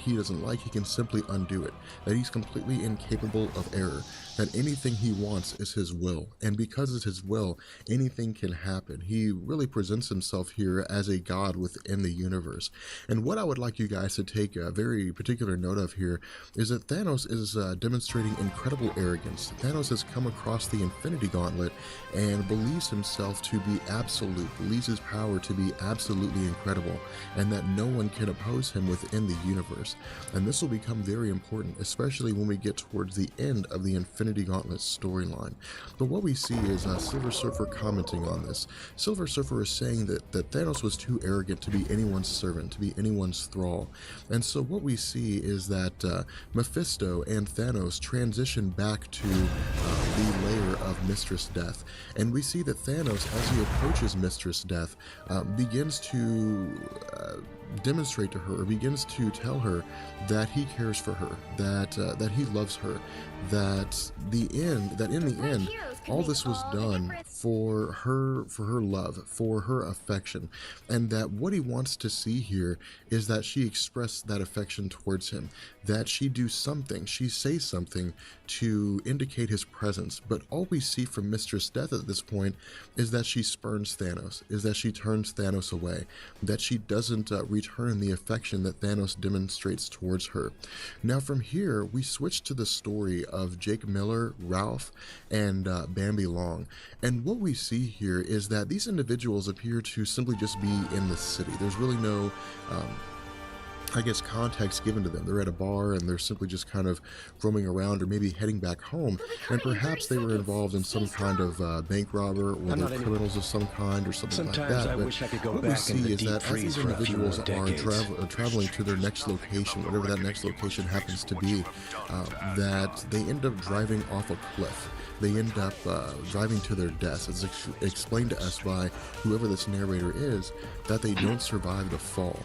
he doesn't like, he can simply undo it, that he's completely incapable of error, that anything he wants is his will, and because it's his will, anything can happen. He really presents himself here as a god within the universe. And what I would like you guys to take a very particular note of here is that Thanos is demonstrating incredible arrogance. Thanos has come across the Infinity Gauntlet and believes himself to be absolute, believes his power to be absolutely incredible, and that no one can oppose him within the universe. And this will become very important, especially when we get towards the end of the Infinity Gauntlet storyline. But what we see is Silver Surfer commenting on this. Silver Surfer is saying that Thanos was too arrogant to be anyone's servant, to be anyone's thrall. And so what we see is that Mephisto and Thanos transition back to the lair of Mistress Death. And we see that Thanos, as he approaches Mistress Death, begins to demonstrate to her, or begins to tell her that he cares for her, that he loves her, that in the end all this was done for her love, for her affection, and that what he wants to see here is that she express that affection towards him, that she do something, she say something to indicate his presence. But all we see from Mistress Death at this point is that she spurns Thanos, is that she turns Thanos away, that she doesn't return the affection that Thanos demonstrates towards her. Now from here, we switch to the story of Jake Miller, Ralph, and Bambi Long. And what we see here is that these individuals appear to simply just be in the city. There's really no context given to them. They're at a bar and they're simply just kind of roaming around, or maybe heading back home, and perhaps they were involved in some kind of bank robber, or they're criminals of some kind, or something like that. But what we see is that as these individuals are traveling to their next location, whatever that next location happens to be, that they end up driving off a cliff. They end up driving to their deaths. It's explained to us by whoever this narrator is that they don't survive the fall.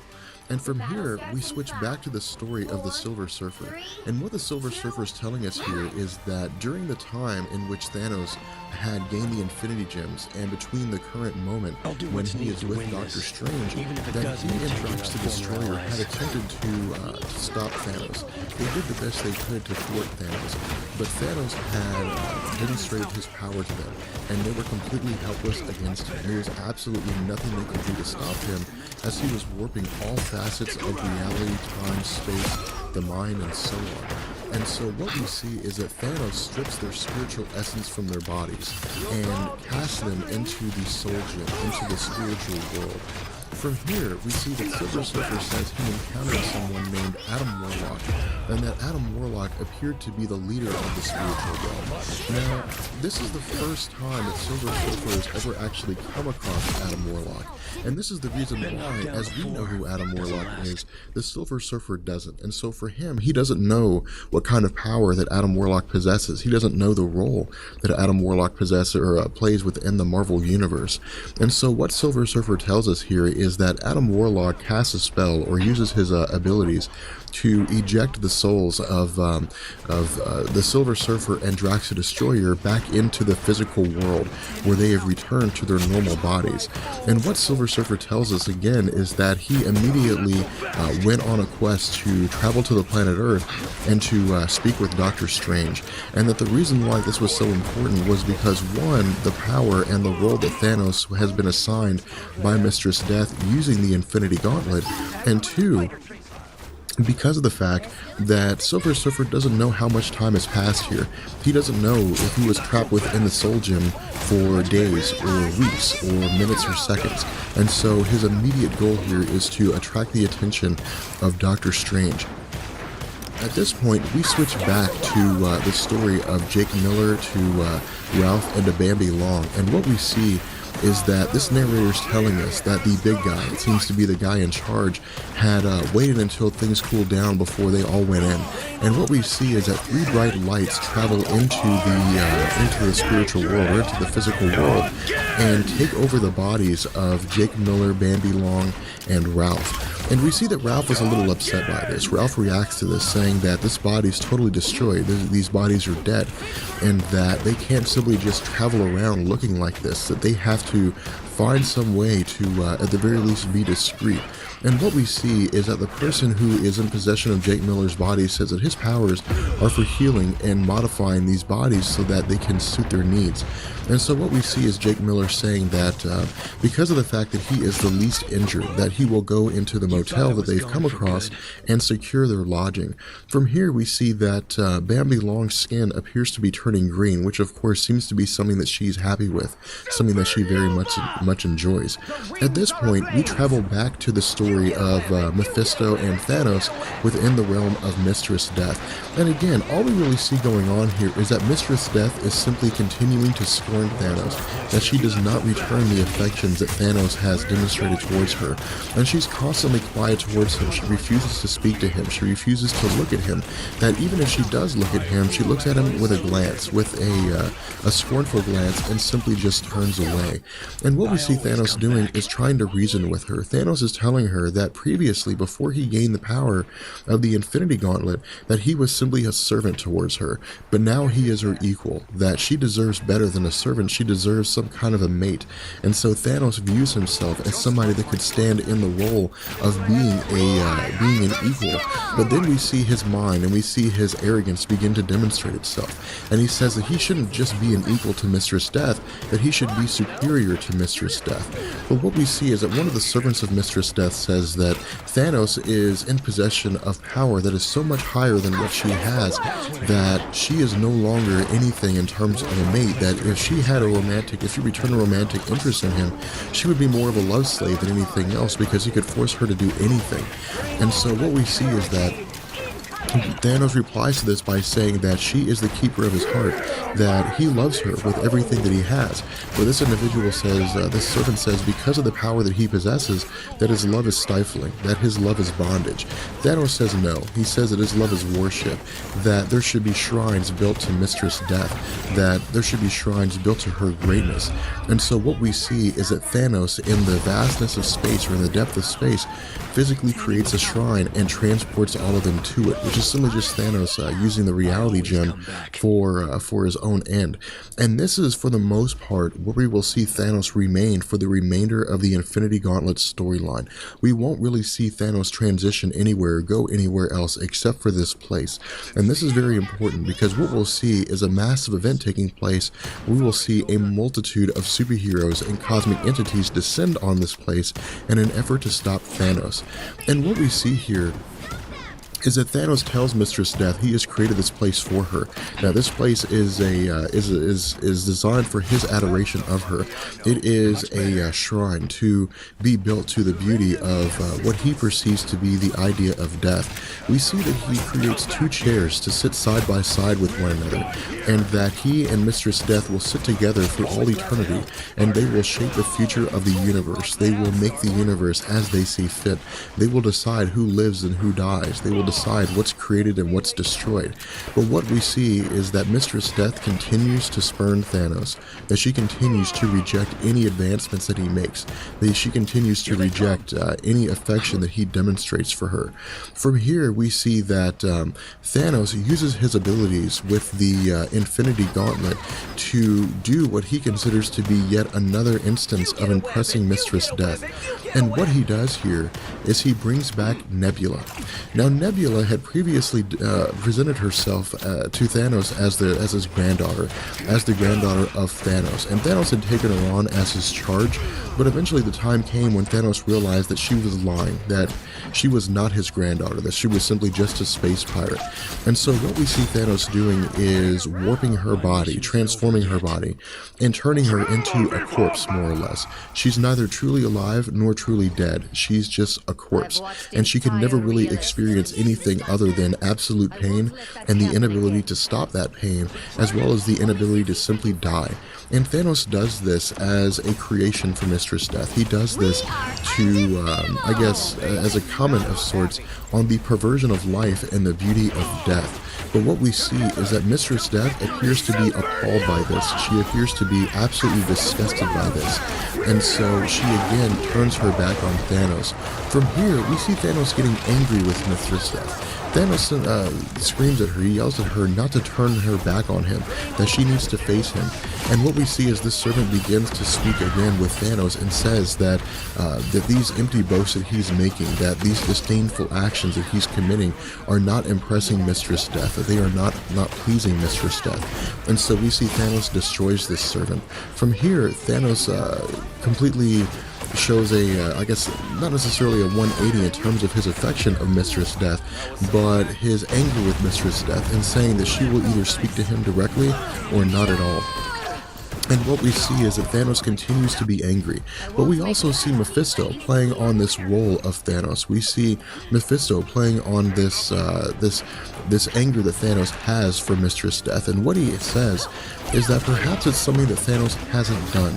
And from here, we switch back to the story of the Silver Surfer. And what the Silver Surfer is telling us here is that during the time in which Thanos had gained the Infinity Gems, and between the current moment when he is with Doctor Strange, that he and Drax the Destroyer had attempted to stop Thanos. They did the best they could to thwart Thanos, but Thanos had demonstrated his power to them, and they were completely helpless against him. There was absolutely nothing they could do to stop him, as he was warping all facets of reality, time, space, the mind, and so on. And so what we see is that Thanos strips their spiritual essence from their bodies and casts them into the soul gem, into the spiritual world. From here, we see that Silver Surfer says he encountered someone named Adam Warlock, and that Adam Warlock appeared to be the leader of the spiritual realm. Now, this is the first time that Silver Surfer has ever actually come across Adam Warlock, and this is the reason why, as we know who Adam Warlock is, the Silver Surfer doesn't. And so for him, he doesn't know what kind of power that Adam Warlock possesses. He doesn't know the role that Adam Warlock possesses or plays within the Marvel Universe. And so what Silver Surfer tells us here is that Adam Warlock casts a spell, or uses his abilities to eject the souls of the Silver Surfer and Drax the Destroyer back into the physical world, where they have returned to their normal bodies. And what Silver Surfer tells us again is that he immediately went on a quest to travel to the planet Earth and to speak with Doctor Strange, and that the reason why this was so important was because, one, the power and the role that Thanos has been assigned by Mistress Death using the Infinity Gauntlet, and two, because of the fact that Silver Surfer doesn't know how much time has passed here. He doesn't know if he was trapped within the Soul Gem for days or weeks or minutes or seconds. And so his immediate goal here is to attract the attention of Doctor Strange. At this point, we switch back to the story of Jake Miller, to Ralph, and to Bambi Long. And what we see is that this narrator is telling us that the big guy, it seems to be the guy in charge, had waited until things cooled down before they all went in. And what we see is that three bright lights travel into the spiritual world, or into the physical world, and take over the bodies of Jake Miller, Bambi Long, and Ralph. And we see that Ralph is a little upset by this. Ralph reacts to this, saying that this body is totally destroyed, these bodies are dead, and that they can't simply just travel around looking like this, that they have to find some way to, at the very least, be discreet. And what we see is that the person who is in possession of Jake Miller's body says that his powers are for healing and modifying these bodies so that they can suit their needs. And so what we see is Jake Miller saying that because of the fact that he is the least injured, that he will go into the motel that they've come across and secure their lodging. From here we see that Bambi Long's skin appears to be turning green, which of course seems to be something that she's happy with, something that she very much enjoys. At this point, we travel back to the story of Mephisto and Thanos within the realm of Mistress Death. And again, all we really see going on here is that Mistress Death is simply continuing to scorn Thanos, that she does not return the affections that Thanos has demonstrated towards her, and she's constantly quiet towards him. She refuses to speak to him, she refuses to look at him, that even if she does look at him, she looks at him with a glance, with a scornful glance, and simply just turns away. And what we see Thanos doing is trying to reason with her. Thanos is telling her that previously, before he gained the power of the Infinity Gauntlet, that he was simply a servant towards her, but now he is her equal, that she deserves better than a servant, she deserves some kind of a mate. And so Thanos views himself as somebody that could stand in the role of being an equal. But then we see his mind and we see his arrogance begin to demonstrate itself. And he says that he shouldn't just be an equal to Mistress Death, that he should be superior to Mistress Death. But what we see is that one of the servants of Mistress Death says that Thanos is in possession of power that is so much higher than what she has, that she is no longer anything in terms of a mate, that if she returned a romantic interest in him, she would be more of a love slave than anything else, because he could force her to do anything. And so what we see is that Thanos replies to this by saying that she is the keeper of his heart, that he loves her with everything that he has. But this individual says, this servant says, because of the power that he possesses, that his love is stifling, that his love is bondage. Thanos says no. He says that his love is worship, that there should be shrines built to Mistress Death, that there should be shrines built to her greatness. And so what we see is that Thanos, in the vastness of space, or in the depth of space, physically creates a shrine and transports all of them to it, which is simply just Thanos using the reality gem for his own end. And this is, for the most part, where we will see Thanos remain for the remainder of the Infinity Gauntlet storyline. We won't really see Thanos transition anywhere or go anywhere else except for this place. And this is very important, because what we'll see is a massive event taking place. We will see a multitude of superheroes and cosmic entities descend on this place in an effort to stop Thanos. And what we see here is that Thanos tells Mistress Death he has created this place for her. Now, this place is designed for his adoration of her. It is a shrine to be built to the beauty of what he perceives to be the idea of death. We see that he creates two chairs to sit side by side with one another, and that he and Mistress Death will sit together for all eternity, and they will shape the future of the universe. They will make the universe as they see fit. They will decide who lives and who dies. They will decide what's created and what's destroyed. But what we see is that Mistress Death continues to spurn Thanos, that she continues to reject any advancements that he makes, that she continues to reject any affection that he demonstrates for her. From here, we see that Thanos uses his abilities with the Infinity Gauntlet to do what he considers to be yet another instance of impressing Mistress Death. And what he does here is he brings back Nebula. Now, Nebula had previously presented herself to Thanos as his granddaughter, as the granddaughter of Thanos, and Thanos had taken her on as his charge, but eventually the time came when Thanos realized that she was lying, that she was not his granddaughter, that she was simply just a space pirate. And so what we see Thanos doing is warping her body, transforming her body, and turning her into a corpse, more or less. She's neither truly alive nor truly dead. She's just a corpse, and she can never really experience anything other than absolute pain and the inability to stop that pain, as well as the inability to simply die. And Thanos does this as a creation for Mistress Death. He does this to, I guess, as a comment of sorts on the perversion of life and the beauty of death. But what we see is that Mistress Death appears to be appalled by this. She appears to be absolutely disgusted by this. And so she again turns her back on Thanos. From here, we see Thanos getting angry with Mistress Death. Thanos screams at her, he yells at her not to turn her back on him, that she needs to face him. And what we see is this servant begins to speak again with Thanos and says that that these empty boasts that he's making, that these disdainful actions that he's committing are not impressing Mistress Death, that they are not pleasing Mistress Death. And so we see Thanos destroys this servant. From here, Thanos completely shows I guess, not necessarily a 180 in terms of his affection of Mistress Death, but his anger with Mistress Death, and saying that she will either speak to him directly or not at all. And what we see is that Thanos continues to be angry, but we also see Mephisto playing on this role of Thanos. We see Mephisto playing on this anger that Thanos has for Mistress Death, and what he says is that perhaps it's something that Thanos hasn't done,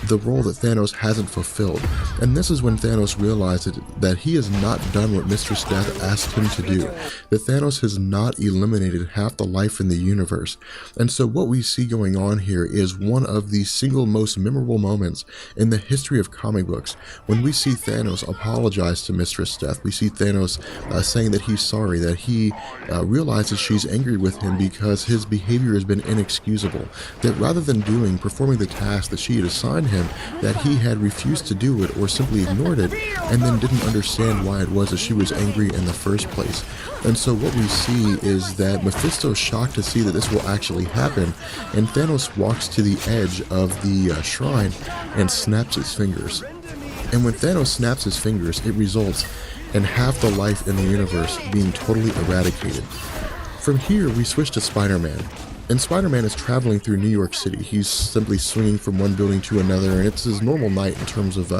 the role that Thanos hasn't fulfilled. And this is when Thanos realizes that he has not done what Mistress Death asked him to do, that Thanos has not eliminated half the life in the universe. And so what we see going on here is one of the single most memorable moments in the history of comic books, when we see Thanos apologize to Mistress Death. We see Thanos saying that he's sorry, that he realizes she's angry with him because his behavior has been inexcusable, that rather than performing the task that she had assigned him, that he had refused to do it or simply ignored it, and then didn't understand why it was that she was angry in the first place. And so what we see is that Mephisto's shocked to see that this will actually happen, and Thanos walks to the edge of the shrine and snaps his fingers. And when Thanos snaps his fingers, it results in half the life in the universe being totally eradicated. From here, we switch to Spider-Man. And Spider-Man is traveling through New York City. He's simply swinging from one building to another, and it's his normal night in terms of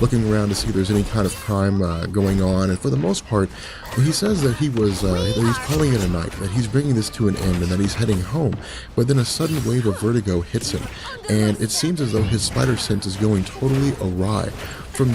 looking around to see if there's any kind of crime going on. And for the most part, he says that that he's calling it a night, that he's bringing this to an end, and that he's heading home. But then a sudden wave of vertigo hits him, and it seems as though his spider sense is going totally awry. From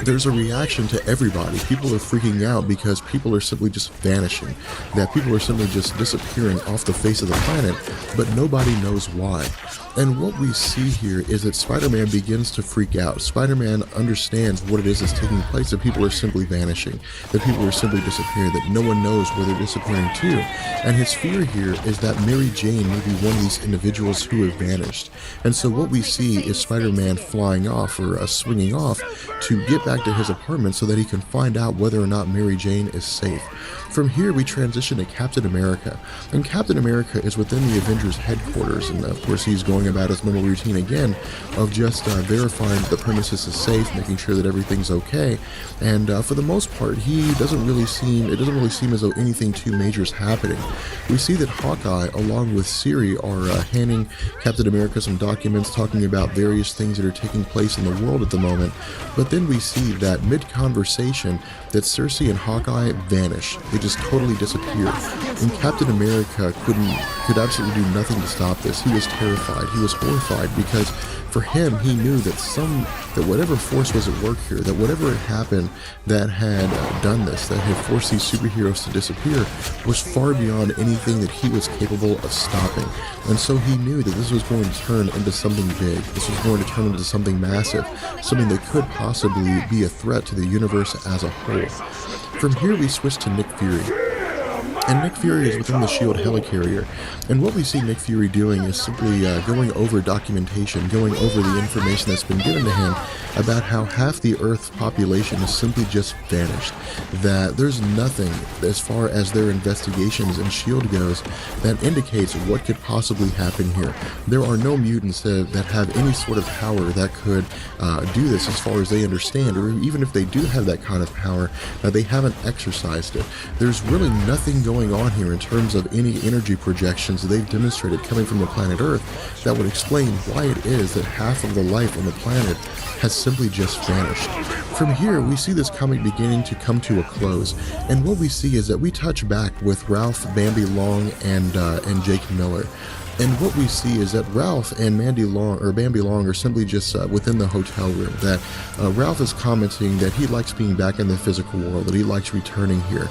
there's a reaction to everybody. People are freaking out because people are simply just vanishing, that people are simply just disappearing off the face of the planet, but nobody knows why. And what we see here is that Spider-Man begins to freak out. Spider-Man understands what it is that's taking place, that people are simply vanishing, that people are simply disappearing, that no one knows where they're disappearing to. And his fear here is that Mary Jane may be one of these individuals who have vanished. And so what we see is Spider-Man flying off, or swinging off, to get back to his apartment so that he can find out whether or not Mary Jane is safe. From here, we transition to Captain America, and Captain America is within the Avengers headquarters, and of course he's going about his normal routine again of just verifying that the premises is safe, making sure that everything's okay, and for the most part, it doesn't really seem as though anything too major is happening. We see that Hawkeye, along with Siri, are handing Captain America some documents talking about various things that are taking place in the world at the moment, but then we see that mid-conversation that Cersei and Hawkeye vanish. They just totally disappear. And Captain America could absolutely do nothing to stop this. He was terrified. He was horrified because for him, he knew that whatever force was at work here, that whatever had happened that had done this, that had forced these superheroes to disappear, was far beyond anything that he was capable of stopping. And so he knew that this was going to turn into something big. This was going to turn into something massive, something that could possibly be a threat to the universe as a whole. From here, we switch to Nick Fury. And Nick Fury is within the S.H.I.E.L.D. helicarrier, and what we see Nick Fury doing is simply going over documentation, going over the information that's been given to him about how half the Earth's population has simply just vanished, that there's nothing as far as their investigations and S.H.I.E.L.D. goes that indicates what could possibly happen here. There are no mutants that have any sort of power that could do this as far as they understand, or even if they do have that kind of power, they haven't exercised it. There's really nothing going on here in terms of any energy projections that they've demonstrated coming from the planet Earth that would explain why it is that half of the life on the planet has simply just vanished. From here, we see this comic beginning to come to a close, and what we see is that we touch back with Ralph, Bambi Long, and Jake Miller. And what we see is that Ralph and Bambi Long are simply just within the hotel room, that Ralph is commenting that he likes being back in the physical world, that he likes returning here.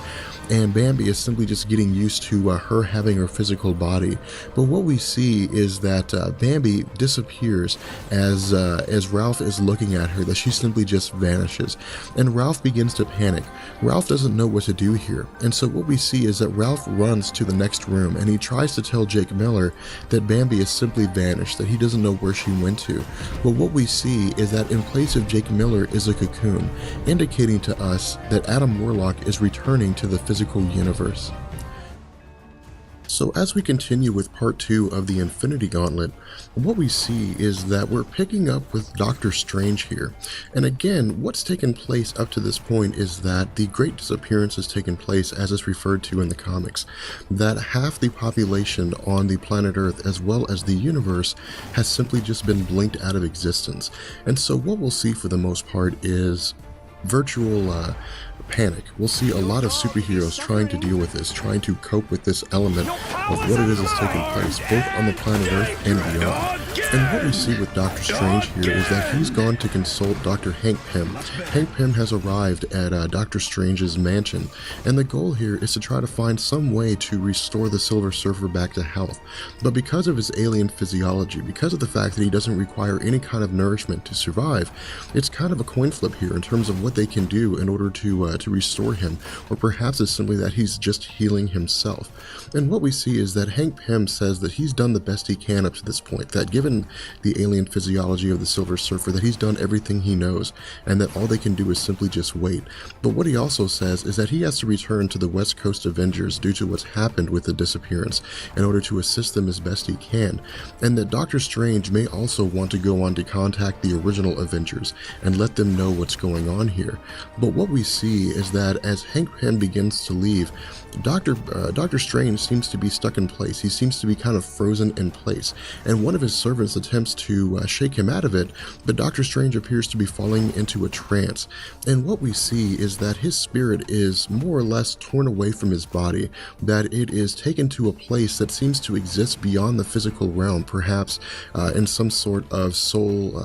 and Bambi is simply just getting used to her having her physical body. But what we see is that Bambi disappears as Ralph is looking at her, that she simply just vanishes. And Ralph begins to panic. Ralph doesn't know what to do here. And so what we see is that Ralph runs to the next room and he tries to tell Jake Miller that Bambi has simply vanished, that he doesn't know where she went to. But what we see is that in place of Jake Miller is a cocoon, indicating to us that Adam Warlock is returning to the physical universe. So as we continue with part 2 of the Infinity Gauntlet, what we see is that we're picking up with Doctor Strange here. And again, what's taken place up to this point is that the Great Disappearance has taken place, as is referred to in the comics, that half the population on the planet Earth as well as the universe has simply just been blinked out of existence. And so what we'll see for the most part is virtual panic. We'll see a lot of superheroes trying to deal with this, trying to cope with this element of what it is that's taking place, both on the planet Earth and beyond. And what we see with Doctor Strange here is that he's gone to consult Dr. Hank Pym. Hank Pym has arrived at Doctor Strange's mansion, and the goal here is to try to find some way to restore the Silver Surfer back to health. But because of his alien physiology, because of the fact that he doesn't require any kind of nourishment to survive, it's kind of a coin flip here in terms of what they can do in order to restore him, or perhaps it's simply that he's just healing himself. And what we see is that Hank Pym says that he's done the best he can up to this point, that given the alien physiology of the Silver Surfer, that he's done everything he knows, and that all they can do is simply just wait. But what he also says is that he has to return to the West Coast Avengers due to what's happened with the disappearance in order to assist them as best he can, and that Doctor Strange may also want to go on to contact the original Avengers and let them know what's going on here. But what we see is that as Hank Pym begins to leave, Doctor Strange seems to be stuck in place. He seems to be kind of frozen in place, and one of his servants attempts to shake him out of it, but Doctor Strange appears to be falling into a trance. And what we see is that his spirit is more or less torn away from his body, that it is taken to a place that seems to exist beyond the physical realm, perhaps in some sort of soul,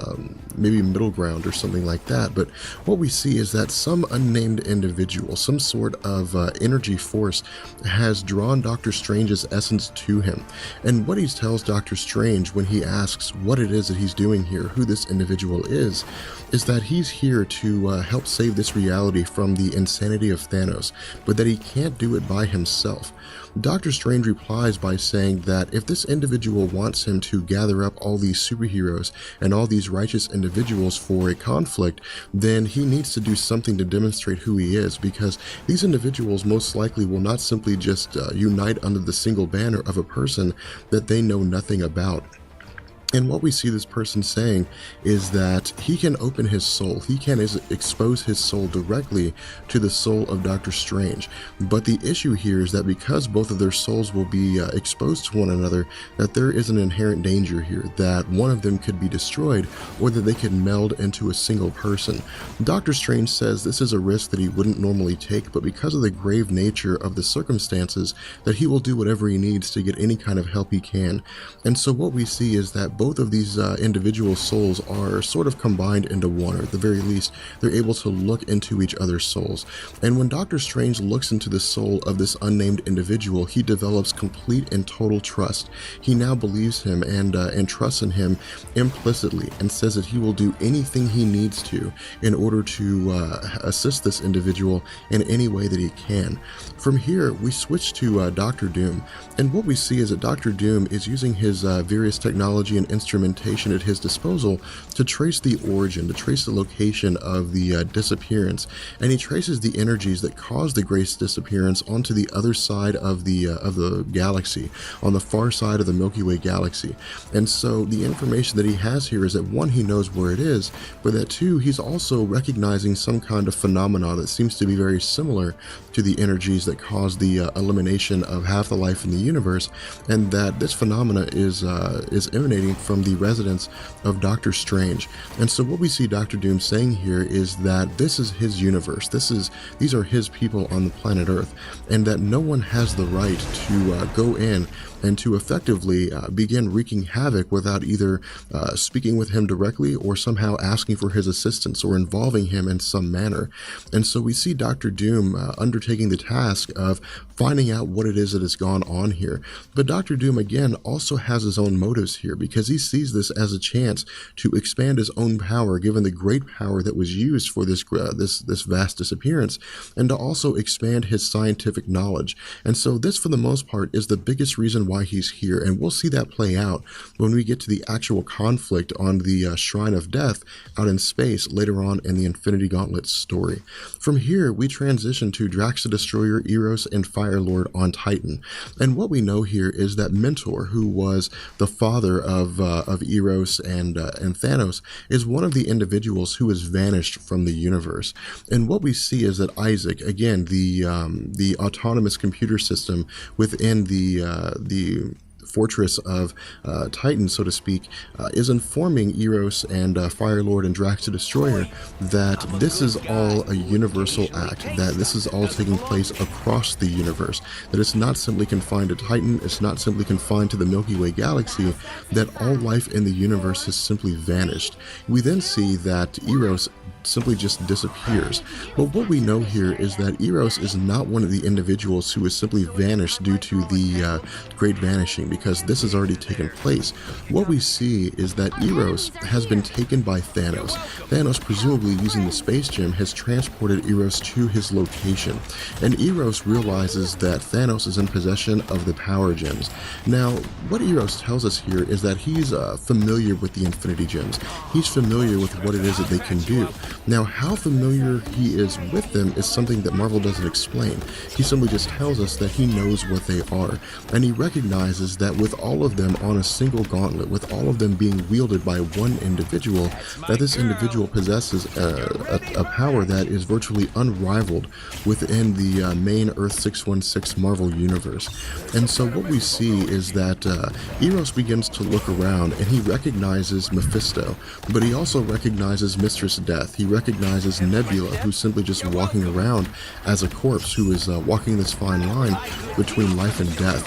maybe middle ground or something like that. But what we see is that some unnamed individual, some sort of energy force has drawn Doctor Strange's essence to him. And what he tells Doctor Strange when he asks what it is that he's doing here, who this individual is that he's here to help save this reality from the insanity of Thanos, but that he can't do it by himself. Doctor Strange replies by saying that if this individual wants him to gather up all these superheroes and all these righteous individuals for a conflict, then he needs to do something to demonstrate who he is, because these individuals most likely will not simply just unite under the single banner of a person that they know nothing about. And what we see this person saying is that he can open his soul, he can expose his soul directly to the soul of Doctor Strange. But the issue here is that because both of their souls will be exposed to one another, that there is an inherent danger here, that one of them could be destroyed or that they could meld into a single person. Doctor Strange says this is a risk that he wouldn't normally take, but because of the grave nature of the circumstances, that he will do whatever he needs to get any kind of help he can. And so what we see is that both of these individual souls are sort of combined into one, or at the very least, they're able to look into each other's souls. And when Doctor Strange looks into the soul of this unnamed individual, he develops complete and total trust. He now believes him and trusts in him implicitly, and says that he will do anything he needs to in order to assist this individual in any way that he can. From here, we switch to Doctor Doom, and what we see is that Doctor Doom is using his various technology and instrumentation at his disposal to trace the origin, to trace the location of the disappearance, and he traces the energies that caused the Great Disappearance onto the other side of the galaxy, on the far side of the Milky Way galaxy. And so the information that he has here is that one, he knows where it is, but that two, he's also recognizing some kind of phenomena that seems to be very similar to the energies that caused the elimination of half the life in the universe, and that this phenomena is emanating from the residence of Doctor Strange. And so what we see Doctor Doom saying here is that this is his universe. These are his people on the planet Earth, and that no one has the right to go in and to effectively begin wreaking havoc without either speaking with him directly or somehow asking for his assistance or involving him in some manner. And so we see Doctor Doom undertaking the task of finding out what it is that has gone on here. But Doctor Doom, again, also has his own motives here, because he sees this as a chance to expand his own power, given the great power that was used for this vast disappearance, and to also expand his scientific knowledge. And so this, for the most part, is the biggest reason why he's here, and we'll see that play out when we get to the actual conflict on the Shrine of Death out in space later on in the Infinity Gauntlet story. From here, we transition to Drax the Destroyer, Eros, and Firelord on Titan. And what we know here is that Mentor, who was the father of Eros and Thanos, is one of the individuals who has vanished from the universe. And what we see is that Isaac, again, the autonomous computer system within the fortress of Titan, so to speak, is informing Eros and Firelord and Drax the Destroyer that this is all a universal act, that this is all taking place across the universe, that it's not simply confined to Titan, it's not simply confined to the Milky Way galaxy, that all life in the universe has simply vanished. We then see that Eros simply just disappears. But what we know here is that Eros is not one of the individuals who has simply vanished due to the Great Vanishing, because this has already taken place. What we see is that Eros has been taken by Thanos. Thanos, presumably using the Space Gem, has transported Eros to his location, and Eros realizes that Thanos is in possession of the Power Gems. Now, what Eros tells us here is that he's familiar with the Infinity Gems. He's familiar with what it is that they can do. Now, how familiar he is with them is something that Marvel doesn't explain. He simply just tells us that he knows what they are, and he recognizes that with all of them on a single gauntlet, with all of them being wielded by one individual, that this individual possesses a power that is virtually unrivaled within the main Earth 616 Marvel Universe. And so what we see is that Eros begins to look around, and he recognizes Mephisto, but he also recognizes Mistress Death. He recognizes Nebula, who's simply just walking around as a corpse, who is walking this fine line between life and death.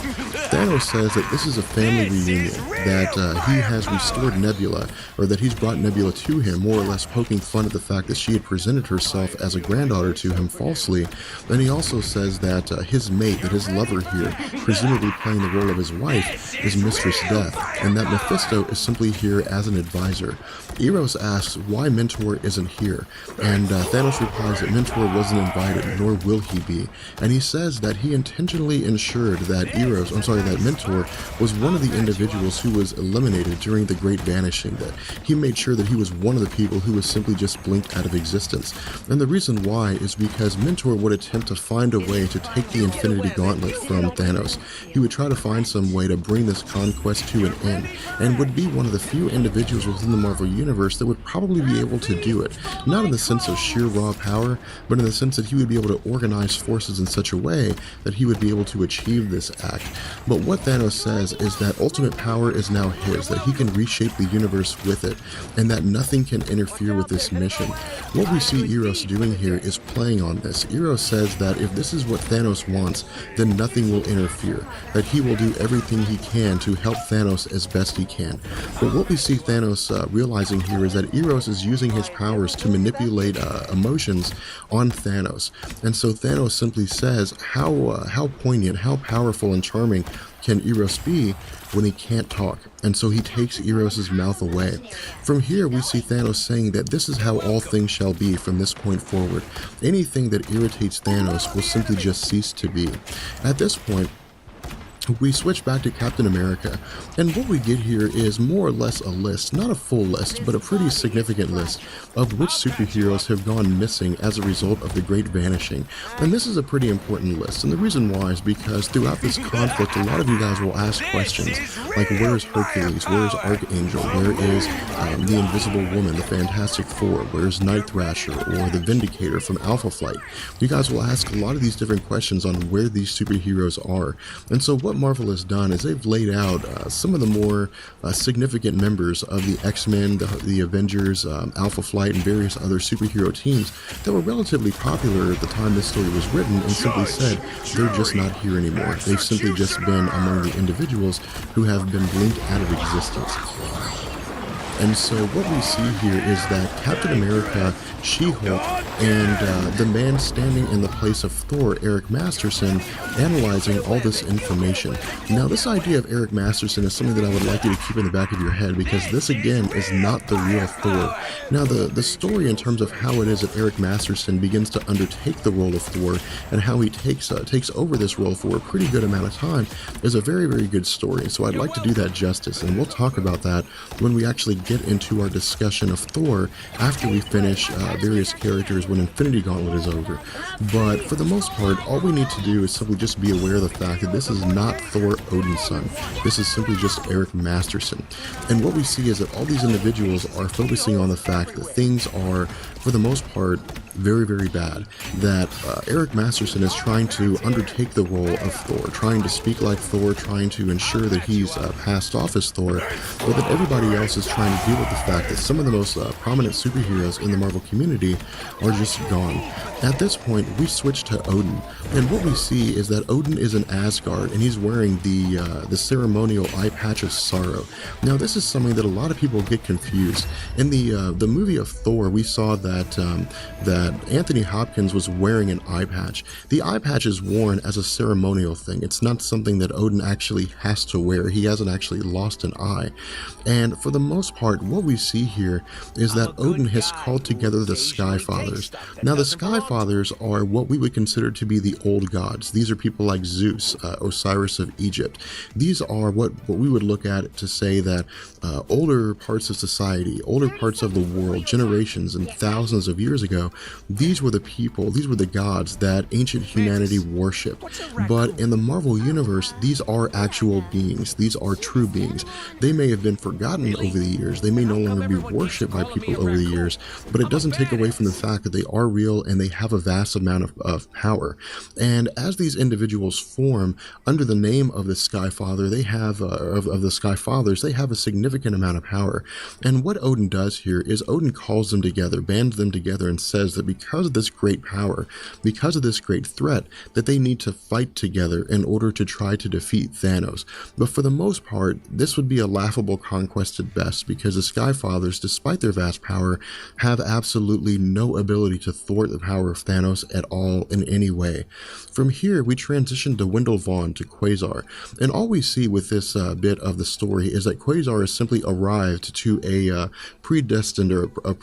Thanos says that this is a family reunion, that he has restored Nebula, or that he's brought Nebula to him, more or less poking fun at the fact that she had presented herself as a granddaughter to him falsely. And he also says that his mate, that his lover here, presumably playing the role of his wife, is Mistress Death, and that Mephisto is simply here as an advisor. Eros asks why Mentor isn't here, and Thanos replies that Mentor wasn't invited, nor will he be, and he says that he intentionally ensured that that Mentor was one of the individuals who was eliminated during the Great Vanishing, that he made sure that he was one of the people who was simply just blinked out of existence. And the reason why is because Mentor would attempt to find a way to take the Infinity Gauntlet from Thanos. He would try to find some way to bring this conquest to an end, and would be one of the few individuals within the Marvel Universe that would probably be able to do it. Not in the sense of sheer raw power, but in the sense that he would be able to organize forces in such a way that he would be able to achieve this act. But what Thanos says is that ultimate power is now his, that he can reshape the universe with it, and that nothing can interfere with this mission. What we see Eros doing here is playing on this. Eros says that if this is what Thanos wants, then nothing will interfere, that he will do everything he can to help Thanos as best he can. But what we see Thanos realizing here is that Eros is using his powers to manipulate emotions on Thanos. And so Thanos simply says, how poignant, how powerful and charming can Eros be when he can't talk? And so he takes Eros' mouth away. From here, we see Thanos saying that this is how all things shall be from this point forward. Anything that irritates Thanos will simply just cease to be. At this point, we switch back to Captain America, and what we get here is more or less a list, not a full list, but a pretty significant list of which superheroes have gone missing as a result of the Great Vanishing. And this is a pretty important list, and the reason why is because throughout this conflict, a lot of you guys will ask questions like, where is Hercules, where is Archangel, where is the Invisible Woman, the Fantastic Four, where is Night Thrasher, or the Vindicator from Alpha Flight? You guys will ask a lot of these different questions on where these superheroes are, and so what Marvel has done is they've laid out some of the more significant members of the X-Men, the Avengers, Alpha Flight, and various other superhero teams that were relatively popular at the time this story was written, and simply said they're just not here anymore. They've simply just been among the individuals who have been blinked out of existence. And so what we see here is that Captain America, She-Hulk, and the man standing in the place of Thor, Eric Masterson, analyzing all this information. Now, this idea of Eric Masterson is something that I would like you to keep in the back of your head, because this, again, is not the real Thor. Now, the story in terms of how it is that Eric Masterson begins to undertake the role of Thor and how he takes over this role for a pretty good amount of time is a very, very good story. So I'd like to do that justice, and we'll talk about that when we actually get into our discussion of Thor after we finish various characters when Infinity Gauntlet is over. But for the most part, all we need to do is simply just be aware of the fact that this is not Thor Odin's son. This is simply just Eric Masterson. And what we see is that all these individuals are focusing on the fact that things are, for the most part, very, very bad. That Eric Masterson is trying to undertake the role of Thor, trying to speak like Thor, trying to ensure that he's passed off as Thor, but that everybody else is trying to deal with the fact that some of the most prominent superheroes in the Marvel community are just gone. At this point, we switch to Odin, and what we see is that Odin is in Asgard, and he's wearing the ceremonial eye patch of sorrow. Now, this is something that a lot of people get confused. In the movie of Thor, we saw that Anthony Hopkins was wearing an eye patch. The eye patch is worn as a ceremonial thing. It's not something that Odin actually has to wear. He hasn't actually lost an eye. And for the most part, what we see here is that Odin has called together the Sky Fathers. Now, the Sky Fathers are what we would consider to be the old gods. These are people like Zeus, Osiris of Egypt. These are what we would look at to say that older parts of society, older parts of the world, generations and thousands of years ago, these were the people, these were the gods that ancient humanity worshipped. But in the Marvel Universe, these are actual beings. These are true beings. They may have been forgotten over the years. They may no longer be worshipped by people over the years, but it doesn't take away from the fact that they are real and they have a vast amount of power. And as these individuals form under the name of the Sky Father, they have, of the Sky Fathers, they have a significant amount of power. And what Odin does here is Odin calls them together, bands them together, and says that because of this great power, because of this great threat, that they need to fight together in order to try to defeat Thanos. But for the most part, this would be a laughable conquest at best, because the Sky Fathers, despite their vast power, have absolutely no ability to thwart the power of Thanos at all in any way. From here, we transition to Wendell Vaughn, to Quasar, and all we see with this bit of the story is that Quasar has simply arrived to a predestined or a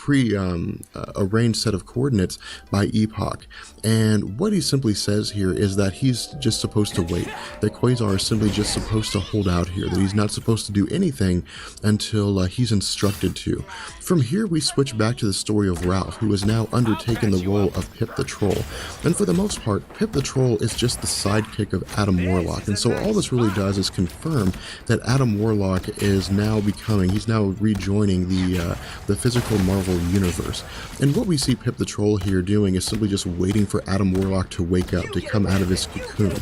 arranged set of coordinates by Epoch. And what he simply says here is that he's just supposed to wait, that Quasar is simply just supposed to hold out here, that he's not supposed to do anything until he's instructed to. From here, we switch back to the story of Ralph, who has now undertaken the role of Pip the Troll. And for the most part, Pip the Troll is just the sidekick of Adam Warlock. And so all this really does is confirm that Adam Warlock is now he's now rejoining the physical Marvel universe. And what we see Pip the Troll here doing is simply just waiting for Adam Warlock to wake up, to come out of his cocoon.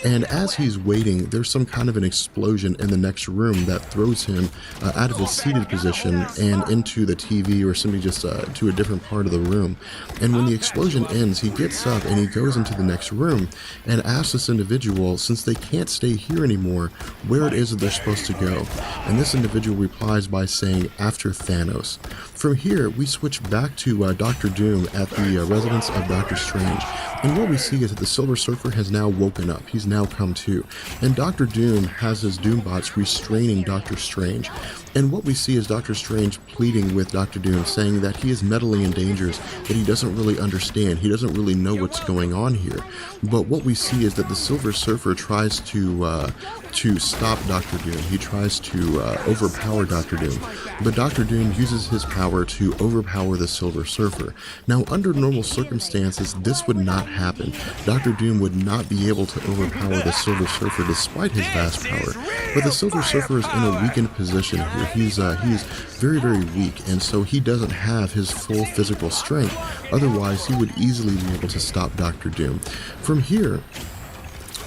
And as he's waiting, there's some kind of an explosion in the next room that throws him out of his seated position and into the TV, or simply just to a different part of the room. And when the explosion ends, he gets up and he goes into the next room and asks this individual, since they can't stay here anymore, where it is that they're supposed to go. And this individual replies by saying, after Thanos. From here, we switch back to Doctor Doom at the residence of Doctor Strange. And what we see is that the Silver Surfer has now woken up. He's now come to. And Doctor Doom has his Doombots restraining Doctor Strange. And what we see is Doctor Strange pleading with Doctor Doom, saying that he is mentally in dangers, that he doesn't really understand, he doesn't really know what's going on here. But what we see is that the Silver Surfer tries to stop Doctor Doom. He tries to overpower Doctor Doom. But Doctor Doom uses his power to overpower the Silver Surfer. Now, under normal circumstances, this would not happen. Doctor Doom would not be able to overpower the Silver Surfer despite his vast power. But the Silver Surfer is in a weakened position here. He's very, very weak, and so he doesn't have his full physical strength. Otherwise, he would easily be able to stop Doctor Doom. From here,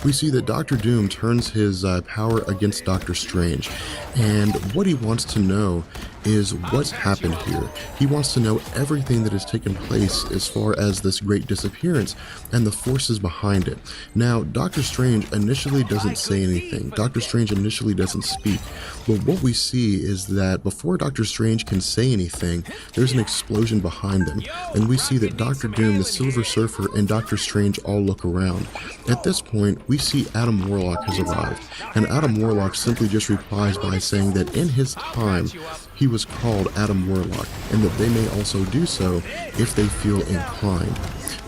we see that Doctor Doom turns his power against Doctor Strange, and what he wants to know is what's happened here. He wants to know everything that has taken place as far as this great disappearance and the forces behind it. Now, Doctor Strange initially doesn't say anything. Doctor Strange initially doesn't speak. But what we see is that before Doctor Strange can say anything, there's an explosion behind them. And we see that Doctor Doom, the Silver Surfer, and Doctor Strange all look around. At this point, we see Adam Warlock has arrived. And Adam Warlock simply just replies by saying that in his time, he was called Adam Warlock, and that they may also do so if they feel inclined.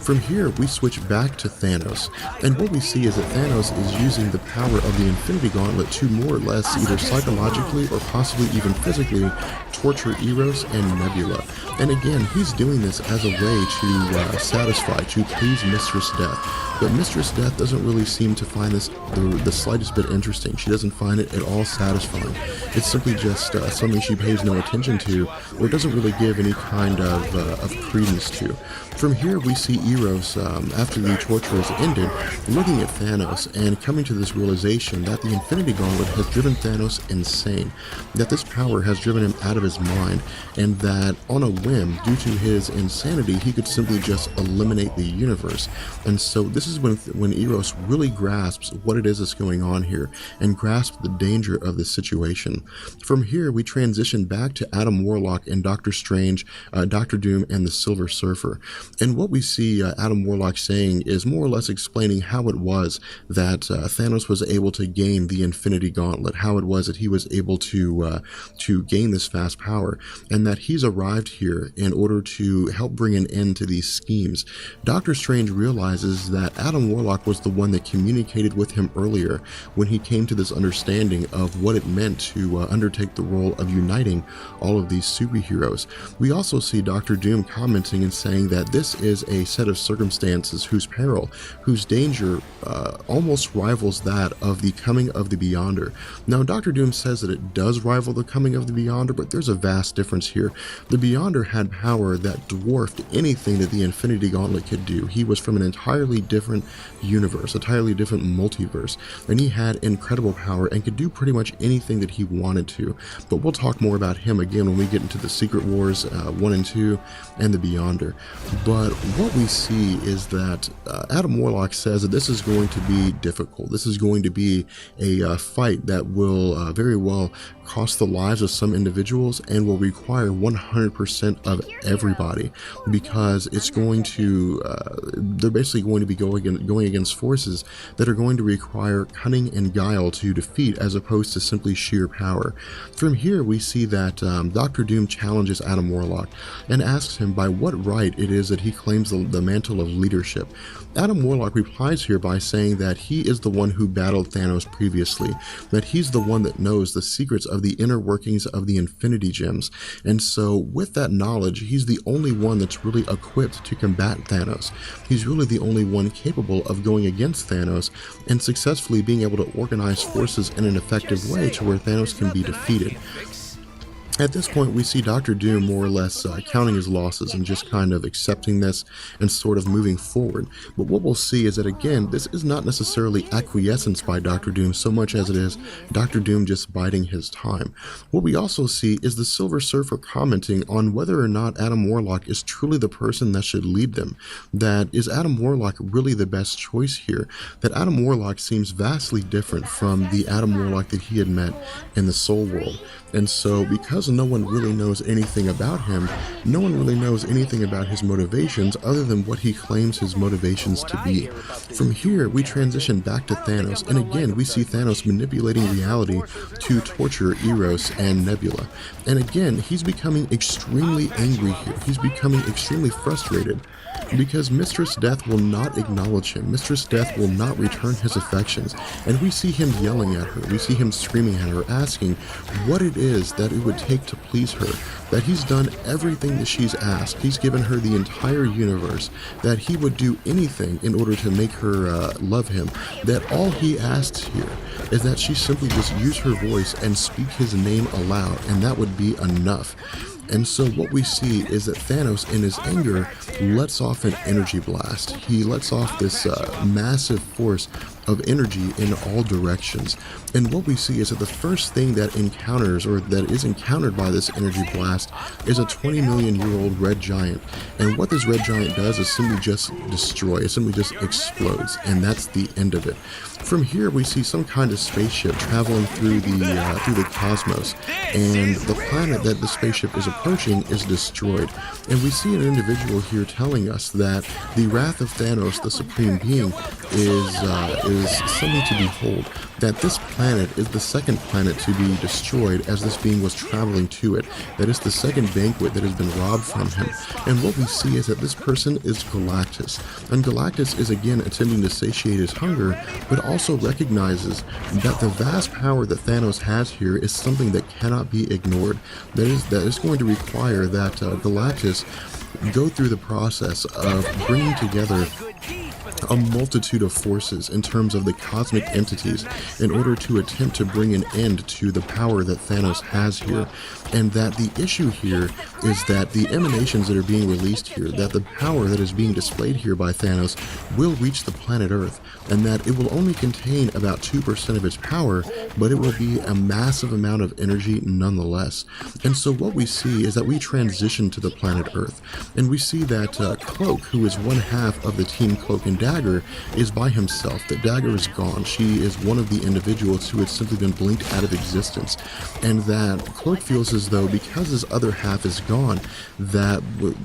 From here, we switch back to Thanos, and what we see is that Thanos is using the power of the Infinity Gauntlet to more or less either psychologically or possibly even physically torture Eros and Nebula. And again, he's doing this as a way to satisfy, to please Mistress Death. But Mistress Death doesn't really seem to find this the slightest bit interesting. She doesn't find it at all satisfying. It's simply just something she pays no attention to, or doesn't really give any kind of credence to. From here, we see Eros, after the torture has ended, looking at Thanos and coming to this realization that the Infinity Gauntlet has driven Thanos insane, that this power has driven him out of his mind, and that on a whim, due to his insanity, he could simply just eliminate the universe. And so this is when Eros really grasps what it is that's going on here, and grasps the danger of this situation. From here, we transition back to Adam Warlock and Doctor Strange, Doctor Doom, and the Silver Surfer. And what we see Adam Warlock saying is more or less explaining how it was that Thanos was able to gain the Infinity Gauntlet, how it was that he was able to gain this vast power, and that he's arrived here in order to help bring an end to these schemes. Doctor Strange realizes that Adam Warlock was the one that communicated with him earlier when he came to this understanding of what it meant to undertake the role of uniting all of these superheroes. We also see Doctor Doom commenting and saying that this is a set of circumstances whose peril, whose danger almost rivals that of the coming of the Beyonder. Now, Doctor Doom says that it does rival the coming of the Beyonder, but there's a vast difference here. The Beyonder had power that dwarfed anything that the Infinity Gauntlet could do. He was from an entirely different universe, entirely different multiverse, and he had incredible power and could do pretty much anything that he wanted to. But we'll talk more about him again when we get into the Secret Wars 1 and 2 and the Beyonder. But what we see is that Adam Warlock says that this is going to be difficult. This is going to be a fight that will very well cost the lives of some individuals and will require 100% of everybody, because it's going to they're basically going to be going against forces that are going to require cunning and guile to defeat, as opposed to simply sheer power. From here, we see that Doctor Doom challenges Adam Warlock and asks him by what right it is that he claims the mantle of leadership. Adam Warlock replies here by saying that he is the one who battled Thanos previously, that he's the one that knows the secrets of the inner workings of the Infinity Gems, and so with that knowledge, he's the only one that's really equipped to combat Thanos. He's really the only one capable of going against Thanos and successfully being able to organize forces in an effective way to where Thanos can be defeated. At this point, we see Doctor Doom more or less counting his losses and just kind of accepting this and sort of moving forward. But what we'll see is that, again, this is not necessarily acquiescence by Doctor Doom so much as it is Doctor Doom just biding his time. What we also see is the Silver Surfer commenting on whether or not Adam Warlock is truly the person that should lead them. That is Adam Warlock really the best choice here? That Adam Warlock seems vastly different from the Adam Warlock that he had met in the Soul World. And so, because no one really knows anything about him, no one really knows anything about his motivations other than what he claims his motivations to be. From here, we transition back to Thanos, and again, we see Thanos manipulating reality to torture Eros and Nebula. And again, he's becoming extremely angry here. He's becoming extremely frustrated, because Mistress Death will not acknowledge him. Mistress Death will not return his affections, and we see him yelling at her. We see him screaming at her, asking what it is that it would take to please her, that he's done everything that she's asked. He's given her the entire universe, that he would do anything in order to make her love him, that all he asks here is that she simply just use her voice and speak his name aloud, and that would be enough. And so what we see is that Thanos, in his anger, lets off an energy blast. He lets off this massive force of energy in all directions. And what we see is that the first thing that encounters, or that is encountered by this energy blast, is a 20 million year old red giant. And what this red giant does is simply just destroy, it simply just explodes, and that's the end of it. From here, we see some kind of spaceship traveling through the cosmos, and the planet that the spaceship is approaching is destroyed. And we see an individual here telling us that the wrath of Thanos, the Supreme Being, is something to behold. That this planet is the second planet to be destroyed as this being was traveling to it. That is the second banquet that has been robbed from him. And what we see is that this person is Galactus. And Galactus is again attempting to satiate his hunger, but also recognizes that the vast power that Thanos has here is something that cannot be ignored. That is going to require that Galactus go through the process of bringing together a multitude of forces in terms of the cosmic entities in order to attempt to bring an end to the power that Thanos has here. And that the issue here is that the emanations that are being released here, that the power that is being displayed here by Thanos will reach the planet Earth, and that it will only contain about 2% of its power, but it will be a massive amount of energy nonetheless. And so what we see is that we transition to the planet Earth, and we see that Cloak, who is one half of the team Cloak and Dagger, is by himself. That Dagger is gone. She is one of the individuals who had simply been blinked out of existence, and that Cloak feels as though because his other half is gone, that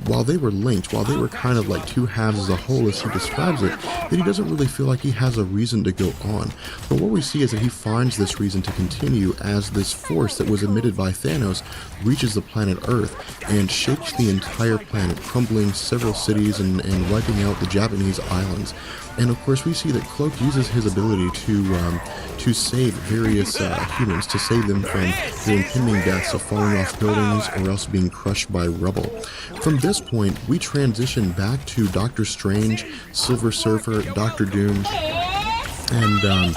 while they were linked, while they were kind of like two halves as a whole as he describes it, that he doesn't really feel like he has a reason to go on. But what we see is that he finds this reason to continue as this force that was emitted by Thanos reaches the planet Earth and shakes the entire planet, crumbling several cities and wiping out the Japanese islands. And of course we see that Cloak uses his ability to save various humans, to save them from their impending deaths of falling off buildings or else being crushed by rubble. From this point, we transition back to Doctor Strange, Silver Surfer, Doctor Doom, and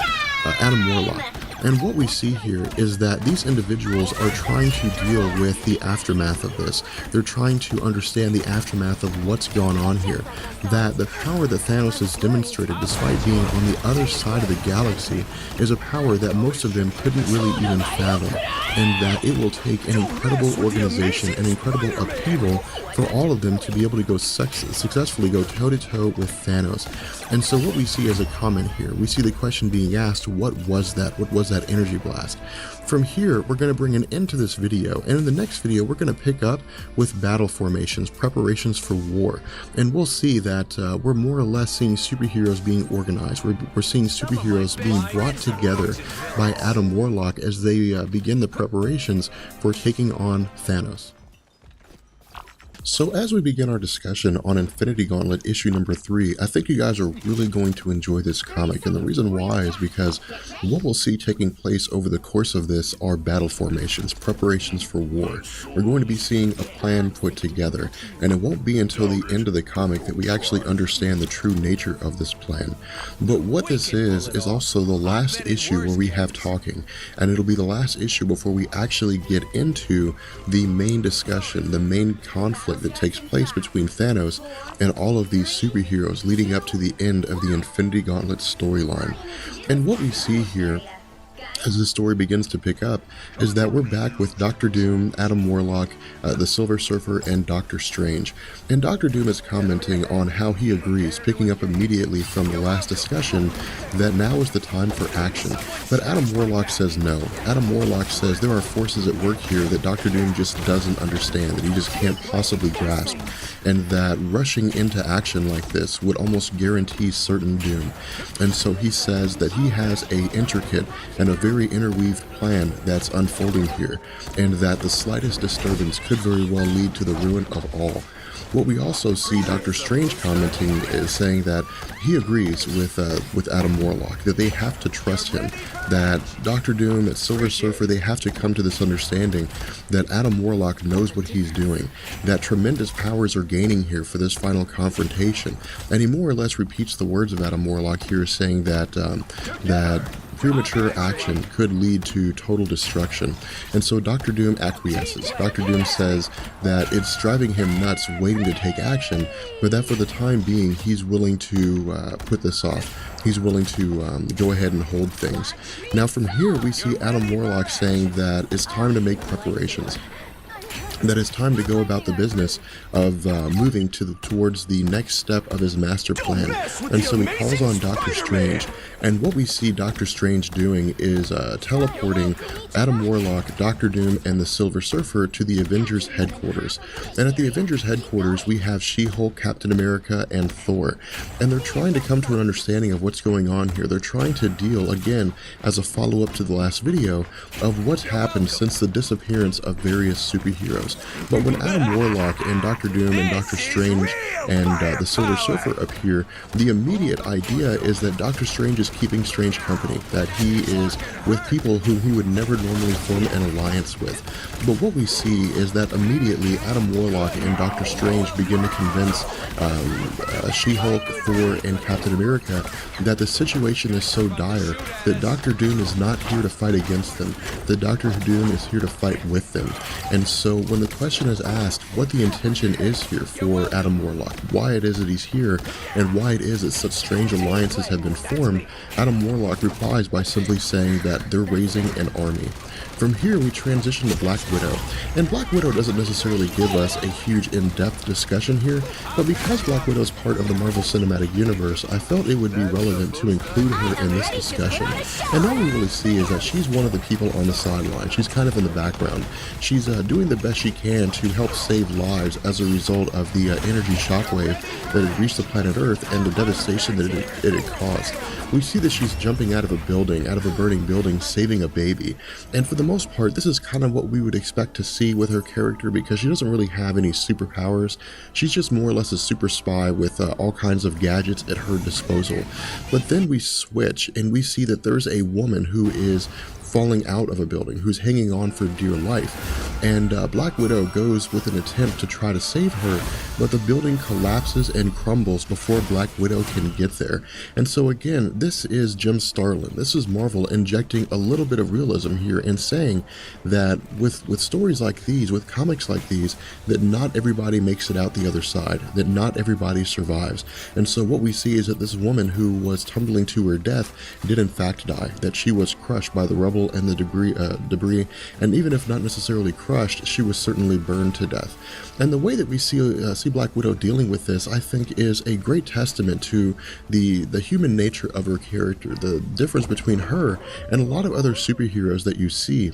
Adam Warlock. And what we see here is that these individuals are trying to deal with the aftermath of this. They're trying to understand the aftermath of what's gone on here. That the power that Thanos has demonstrated, despite being on the other side of the galaxy, is a power that most of them couldn't really even fathom. And that it will take an incredible organization, an incredible upheaval for all of them to be able to go successfully go toe-to-toe with Thanos. And so what we see as a comment here, we see the question being asked, what was that? What was that energy blast? From here, we're going to bring an end to this video, and in the next video, we're going to pick up with battle formations, preparations for war, and we'll see that we're more or less seeing superheroes being organized. We're seeing superheroes being brought together by Adam Warlock as they begin the preparations for taking on Thanos. So as we begin our discussion on Infinity Gauntlet issue number 3, I think you guys are really going to enjoy this comic, and the reason why is because what we'll see taking place over the course of this are battle formations, preparations for war. We're going to be seeing a plan put together, and it won't be until the end of the comic that we actually understand the true nature of this plan. But what this is also the last issue where we have talking, and it'll be the last issue before we actually get into the main discussion, the main conflict that takes place between Thanos and all of these superheroes leading up to the end of the Infinity Gauntlet storyline. And what we see here as the story begins to pick up is that we're back with Doctor Doom, Adam Warlock, the Silver Surfer, and Doctor Strange. And Doctor Doom is commenting on how he agrees, picking up immediately from the last discussion, that now is the time for action. But Adam Warlock says no. Adam Warlock says there are forces at work here that Doctor Doom just doesn't understand, that he just can't possibly grasp, and that rushing into action like this would almost guarantee certain doom. And so he says that he has a intricate and a very interweaved plan that's unfolding here, and that the slightest disturbance could very well lead to the ruin of all. What we also see Doctor Strange commenting is saying that he agrees with Adam Warlock, that they have to trust him, that Doctor Doom, that Silver Surfer, they have to come to this understanding that Adam Warlock knows what he's doing, that tremendous powers are gaining here for this final confrontation. And he more or less repeats the words of Adam Warlock here, saying that premature action could lead to total destruction. And so Doctor Doom acquiesces. Doctor Doom says that it's driving him nuts waiting to take action, but that for the time being, he's willing to put this off. He's willing to go ahead and hold things. Now from here, we see Adam Warlock saying that it's time to make preparations, that it's time to go about the business of moving towards the next step of his master plan. And so he calls on Doctor Strange, and what we see Doctor Strange doing is teleporting Adam Warlock, Doctor Doom, and the Silver Surfer to the Avengers headquarters. And at the Avengers headquarters, we have She-Hulk, Captain America, and Thor. And they're trying to come to an understanding of what's going on here. They're trying to deal, again, as a follow-up to the last video, of what's happened since the disappearance of various superheroes. But when Adam Warlock and Doctor Doom and Doctor Strange and the Silver Surfer appear, the immediate idea is that Doctor Strange is keeping Strange company, that he is with people whom he would never normally form an alliance with. But what we see is that immediately Adam Warlock and Doctor Strange begin to convince She-Hulk, Thor, and Captain America that the situation is so dire that Doctor Doom is not here to fight against them, that Doctor Doom is here to fight with them. And so when the question is asked what the intention is here for Adam Warlock, why it is that he's here, and why it is that such strange alliances have been formed, Adam Warlock replies by simply saying that they're raising an army. From here, we transition to Black Widow, and Black Widow doesn't necessarily give us a huge in-depth discussion here, but because Black Widow is part of the Marvel Cinematic Universe, I felt it would be relevant to include her in this discussion. And all we really see is that she's one of the people on the sideline. She's kind of in the background. She's doing the best she can to help save lives as a result of the energy shockwave that had reached the planet Earth and the devastation that it had caused. We see that she's jumping out of a building, out of a burning building, saving a baby. And for the most part, this is kind of what we would expect to see with her character, because she doesn't really have any superpowers. She's just more or less a super spy with all kinds of gadgets at her disposal. But then we switch and we see that there's a woman who is falling out of a building, who's hanging on for dear life. And Black Widow goes with an attempt to try to save her, but the building collapses and crumbles before Black Widow can get there. And so again, this is Jim Starlin. This is Marvel injecting a little bit of realism here and saying that with stories like these, with comics like these, that not everybody makes it out the other side, that not everybody survives. And so what we see is that this woman who was tumbling to her death did in fact die, that she was crushed by the rubble and the debris, and even if not necessarily crushed, she was certainly burned to death. And the way that we see Black Widow dealing with this, I think, is a great testament to the human nature of her character, the difference between her and a lot of other superheroes that you see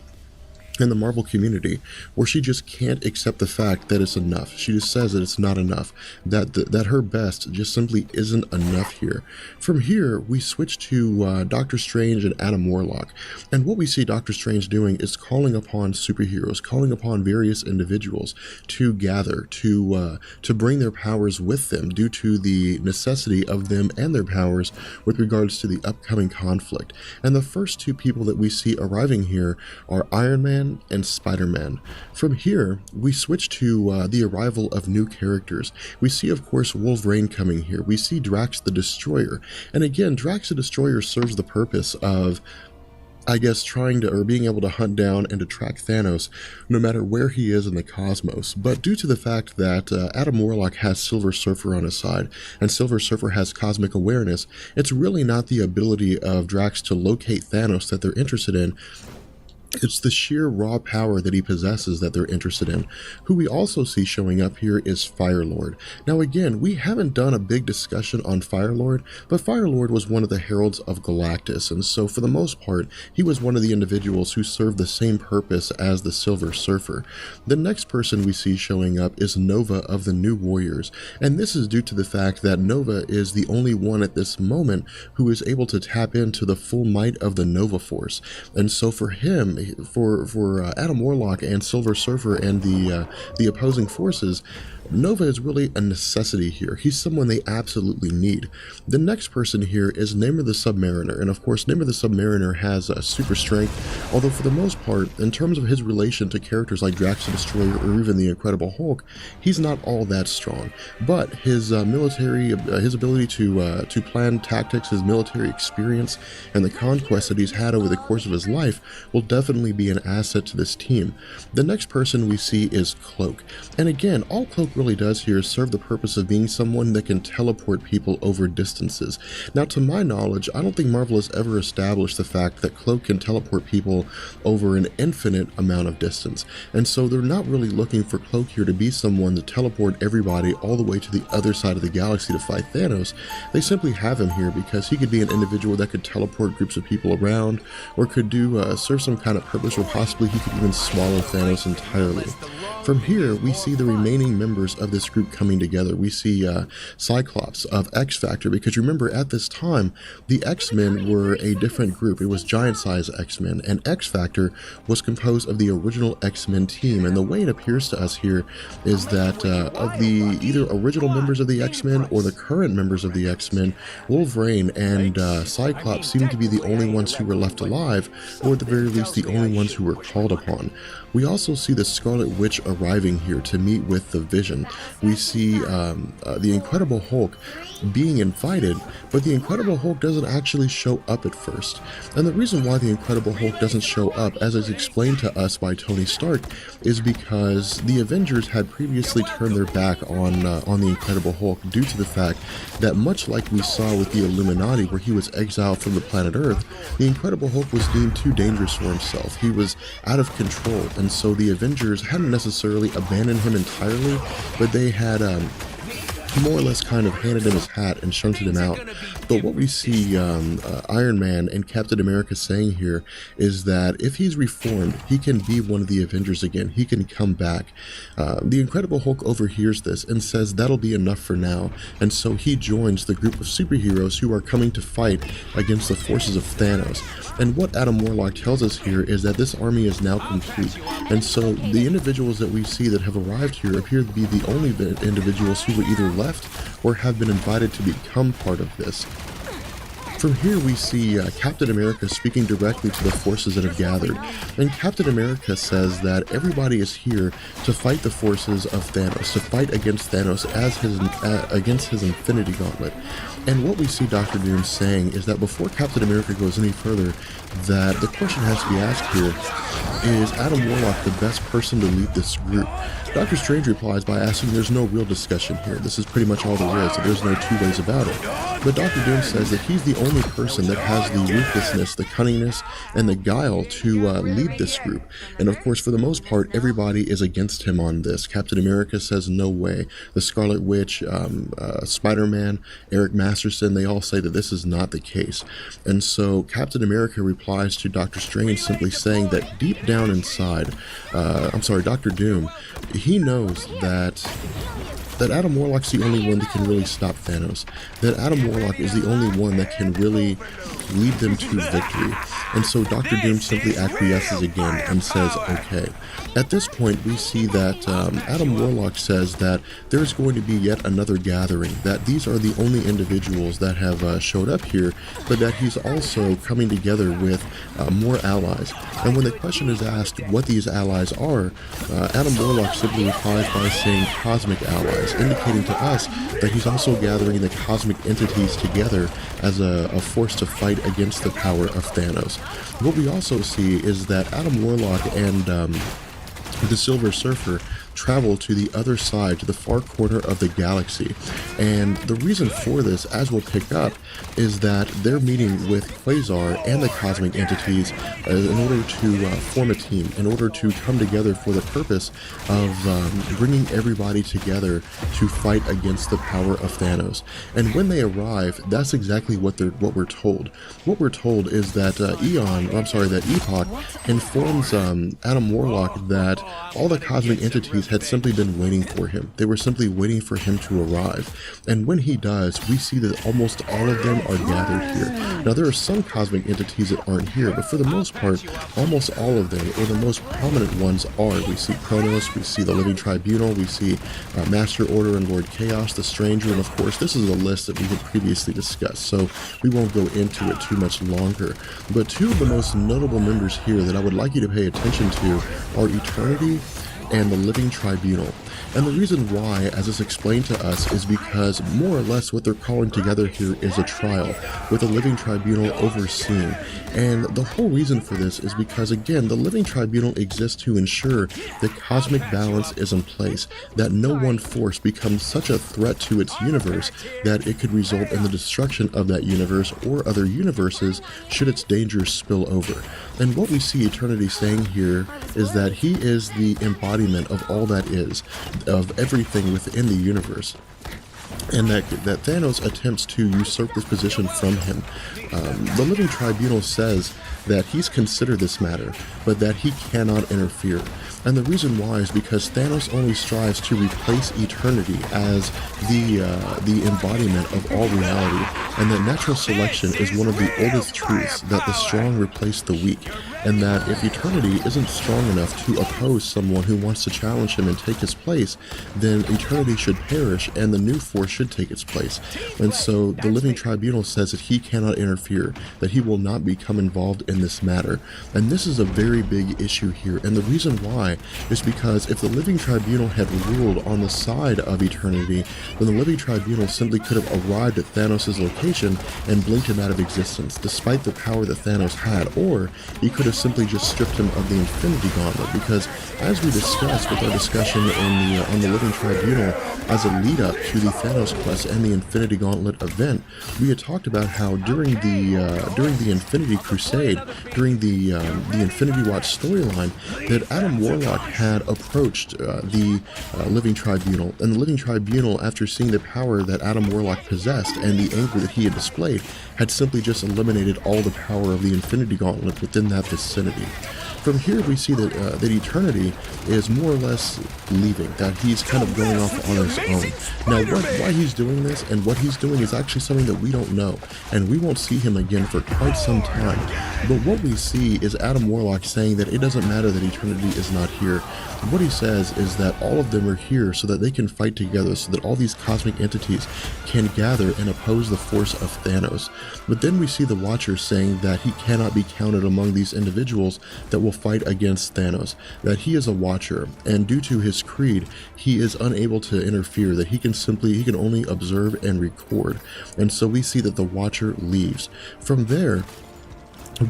in the Marvel community, where she just can't accept the fact that it's enough. She just says that it's not enough, that her best just simply isn't enough here. From here, we switch to Doctor Strange and Adam Warlock, and what we see Doctor Strange doing is calling upon superheroes, calling upon various individuals to gather, to bring their powers with them due to the necessity of them and their powers with regards to the upcoming conflict. And the first two people that we see arriving here are Iron Man and Spider-Man. From here, we switch to the arrival of new characters. We see, of course, Wolverine coming here. We see Drax the Destroyer. And again, Drax the Destroyer serves the purpose of, I guess, trying to, or being able to hunt down and to track Thanos no matter where he is in the cosmos. But due to the fact that Adam Warlock has Silver Surfer on his side, and Silver Surfer has cosmic awareness, it's really not the ability of Drax to locate Thanos that they're interested in. It's the sheer raw power that he possesses that they're interested in. Who we also see showing up here is Firelord. Now again, we haven't done a big discussion on Firelord, but Firelord was one of the heralds of Galactus, and so for the most part, he was one of the individuals who served the same purpose as the Silver Surfer. The next person we see showing up is Nova of the New Warriors, and this is due to the fact that Nova is the only one at this moment who is able to tap into the full might of the Nova Force, and so for him, for Adam Warlock and Silver Surfer and the opposing forces, Nova is really a necessity here. He's someone they absolutely need. The next person here is Namor the Submariner, and of course Namor the Submariner has super strength, although for the most part, in terms of his relation to characters like Drax the Destroyer or even the Incredible Hulk, he's not all that strong. But his his ability to plan tactics, his military experience, and the conquest that he's had over the course of his life will definitely be an asset to this team. The next person we see is Cloak, and again, all Cloak really does here is serve the purpose of being someone that can teleport people over distances. Now, to my knowledge, I don't think Marvel has ever established the fact that Cloak can teleport people over an infinite amount of distance, and so they're not really looking for Cloak here to be someone to teleport everybody all the way to the other side of the galaxy to fight Thanos. They simply have him here because he could be an individual that could teleport groups of people around, or could serve some kind of purpose, or possibly he could even swallow Thanos entirely. From here, we see the remaining members of this group coming together. We see Cyclops of X-Factor, because remember, at this time, the X-Men were a different group. It was giant-size X-Men, and X-Factor was composed of the original X-Men team. And the way it appears to us here is that of the either original members of the X-Men or the current members of the X-Men, Wolverine and Cyclops seem to be the only ones who were left alive, or at the very least the only ones who were called upon. We also see the Scarlet Witch arriving here to meet with the Vision. We see the Incredible Hulk being invited, but the Incredible Hulk doesn't actually show up at first. And the reason why the Incredible Hulk doesn't show up, as is explained to us by Tony Stark, is because the Avengers had previously turned their back on the Incredible Hulk due to the fact that, much like we saw with the Illuminati, where he was exiled from the planet Earth, the Incredible Hulk was deemed too dangerous for himself. He was out of control, and so the Avengers hadn't necessarily abandoned him entirely, but they had more or less kind of handed him his hat and shunted him out. But what we see Iron Man and Captain America saying here is that if he's reformed, he can be one of the Avengers again. He can come back. The Incredible Hulk overhears this and says that'll be enough for now, and so he joins the group of superheroes who are coming to fight against the forces of Thanos. And what Adam Warlock tells us here is that this army is now complete, and so the individuals that we see that have arrived here appear to be the only individuals who were either left or have been invited to become part of this. From here we see Captain America speaking directly to the forces that have gathered, and Captain America says that everybody is here to fight the forces of Thanos, to fight against Thanos against his Infinity Gauntlet. And what we see Dr. Doom saying is that before Captain America goes any further, that the question has to be asked here, is Adam Warlock the best person to lead this group? Doctor Strange replies by asking there's no real discussion here. This is pretty much all there is, so there's no two ways about it. But Dr. Doom says that he's the only person that has the ruthlessness, the cunningness, and the guile to lead this group. And of course, for the most part, everybody is against him on this. Captain America says no way. The Scarlet Witch, Spider-Man, Eric Masterson, they all say that this is not the case. And so Captain America replies to Doctor Strange simply saying that deep down inside, Dr. Doom, he knows that Adam Warlock's the only one that can really stop Thanos, that Adam Warlock is the only one that can really lead them to victory. And so Dr. Doom simply acquiesces again and says, okay. At this point, we see that Adam Warlock says that there's going to be yet another gathering, that these are the only individuals that have showed up here, but that he's also coming together with more allies. And when the question is asked what these allies are, Adam Warlock simply replies by saying cosmic allies, indicating to us that he's also gathering the cosmic entities together as a force to fight against the power of Thanos. What we also see is that Adam Warlock and the Silver Surfer travel to the other side, to the far corner of the galaxy. And the reason for this, as we'll pick up, is that they're meeting with Quasar and the cosmic entities in order to form a team, in order to come together for the purpose of bringing everybody together to fight against the power of Thanos. And when they arrive, that's exactly what we're told. What we're told is that Epoch informs Adam Warlock that all the cosmic entities had simply been waiting for him. They were simply waiting for him to arrive. And when he does, we see that almost all of them are gathered here. Now, there are some cosmic entities that aren't here, but for the most part, almost all of them, or the most prominent ones, are. We see Kronos, we see the Living Tribunal, we see Master Order and Lord Chaos, the Stranger, and of course, this is a list that we had previously discussed, so we won't go into it too much longer. But two of the most notable members here that I would like you to pay attention to are Eternity and the Living Tribunal. And the reason why, as is explained to us, is because more or less what they're calling together here is a trial, with the Living Tribunal overseeing. And the whole reason for this is because, again, the Living Tribunal exists to ensure that cosmic balance is in place, that no one force becomes such a threat to its universe that it could result in the destruction of that universe or other universes should its dangers spill over. And what we see Eternity saying here is that he is the embodiment of all that is, of everything within the universe, and that Thanos attempts to usurp this position from him. The Living Tribunal says that he's considered this matter, but that he cannot interfere. And the reason why is because Thanos only strives to replace Eternity as the embodiment of all reality, and that natural selection is one of the oldest truths, that the strong replace the weak, and that if Eternity isn't strong enough to oppose someone who wants to challenge him and take his place, then Eternity should perish and the new force should take its place. And so the Living Tribunal says that he cannot interfere, that he will not become involved in this matter. And this is a very big issue here, and the reason why is because if the Living Tribunal had ruled on the side of Eternity, then the Living Tribunal simply could have arrived at Thanos' location and blinked him out of existence, despite the power that Thanos had, or he could have simply just stripped him of the Infinity Gauntlet, because as we discussed with our discussion on the Living Tribunal as a lead-up to the Thanos quest and the Infinity Gauntlet event, we had talked about how during the Infinity Crusade, during the Infinity Watch storyline, that Adam Warlock had approached the Living Tribunal, and the Living Tribunal, after seeing the power that Adam Warlock possessed and the anger that he had displayed, had simply just eliminated all the power of the Infinity Gauntlet within that vicinity. From here, we see that Eternity is more or less leaving, that he's kind of going off on his own. Now, why he's doing this and what he's doing is actually something that we don't know, and we won't see him again for quite some time. But what we see is Adam Warlock saying that it doesn't matter that Eternity is not here. What he says is that all of them are here so that they can fight together, so that all these cosmic entities can gather and oppose the force of Thanos. But then we see the Watcher saying that he cannot be counted among these individuals that will fight against Thanos, that he is a Watcher, and due to his creed, he is unable to interfere, that he can only observe and record. And so we see that the Watcher leaves. From there,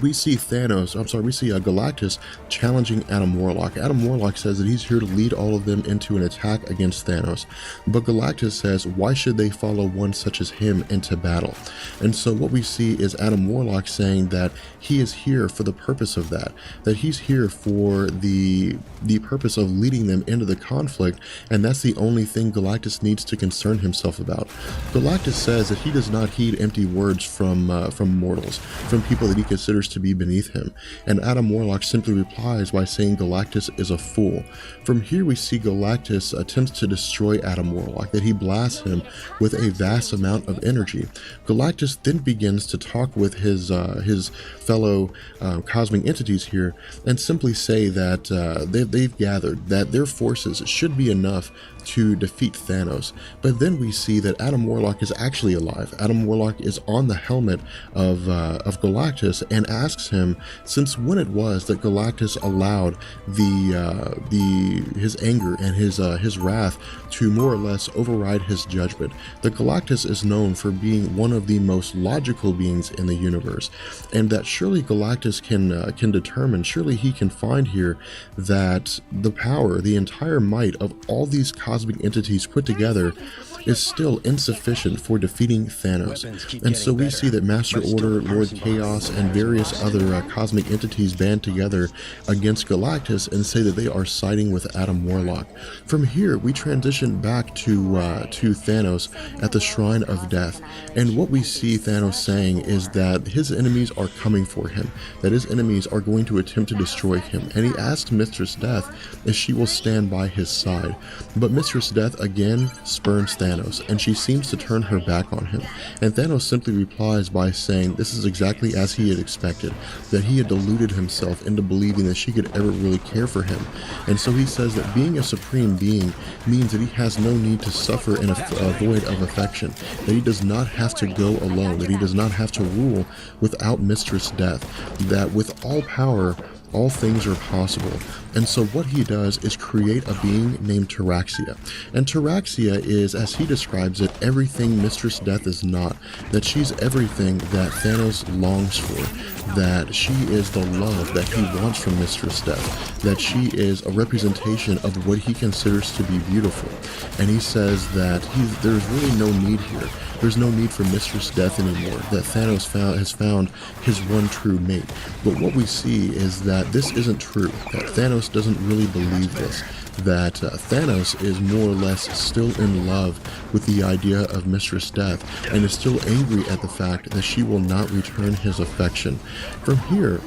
we see Galactus challenging Adam Warlock. Adam Warlock says that he's here to lead all of them into an attack against Thanos. But Galactus says, why should they follow one such as him into battle? And so what we see is Adam Warlock saying that he is here for the purpose of that he's here for the purpose of leading them into the conflict, and that's the only thing Galactus needs to concern himself about. Galactus says that he does not heed empty words from mortals, from people that he considers to be beneath him, and Adam Warlock simply replies by saying Galactus is a fool. From here we see Galactus attempts to destroy Adam Warlock, that he blasts him with a vast amount of energy. Galactus then begins to talk with his fellow cosmic entities here and simply say that they've gathered, that their forces should be enough to defeat Thanos. But then we see that Adam Warlock is actually alive. Adam Warlock is on the helmet of Galactus and asks him since when it was that Galactus allowed his anger and his wrath to more or less override his judgment. That Galactus is known for being one of the most logical beings in the universe, and that surely Galactus can determine, surely he can find here that the power, the entire might of all these cosmic entities put together is still insufficient for defeating Thanos. And so we see that Master Order, Lord Chaos, and various other cosmic entities band together against Galactus and say that they are siding with Adam Warlock. From here, we transition back to Thanos at the Shrine of Death, and what we see Thanos saying is that his enemies are coming for him, that his enemies are going to attempt to destroy him, and he asks Mistress Death if she will stand by his side. But Mistress Death again spurns Thanos, and she seems to turn her back on him, and Thanos simply replies by saying this is exactly as he had expected, that he had deluded himself into believing that she could ever really care for him. And so he says that being a supreme being means that he has no need to suffer in a void of affection, that he does not have to go alone, that he does not have to rule without Mistress Death, that with all power, all things are possible. And so what he does is create a being named Taraxia. And Taraxia is, as he describes it, everything Mistress Death is not. That she's everything that Thanos longs for. That she is the love that he wants from Mistress Death. That she is a representation of what he considers to be beautiful. And he says that there's really no need here. There's no need for Mistress Death anymore, that Thanos has found his one true mate. But what we see is that this isn't true, that Thanos doesn't really believe this, that Thanos is more or less still in love with the idea of Mistress Death and is still angry at the fact that she will not return his affection. From here,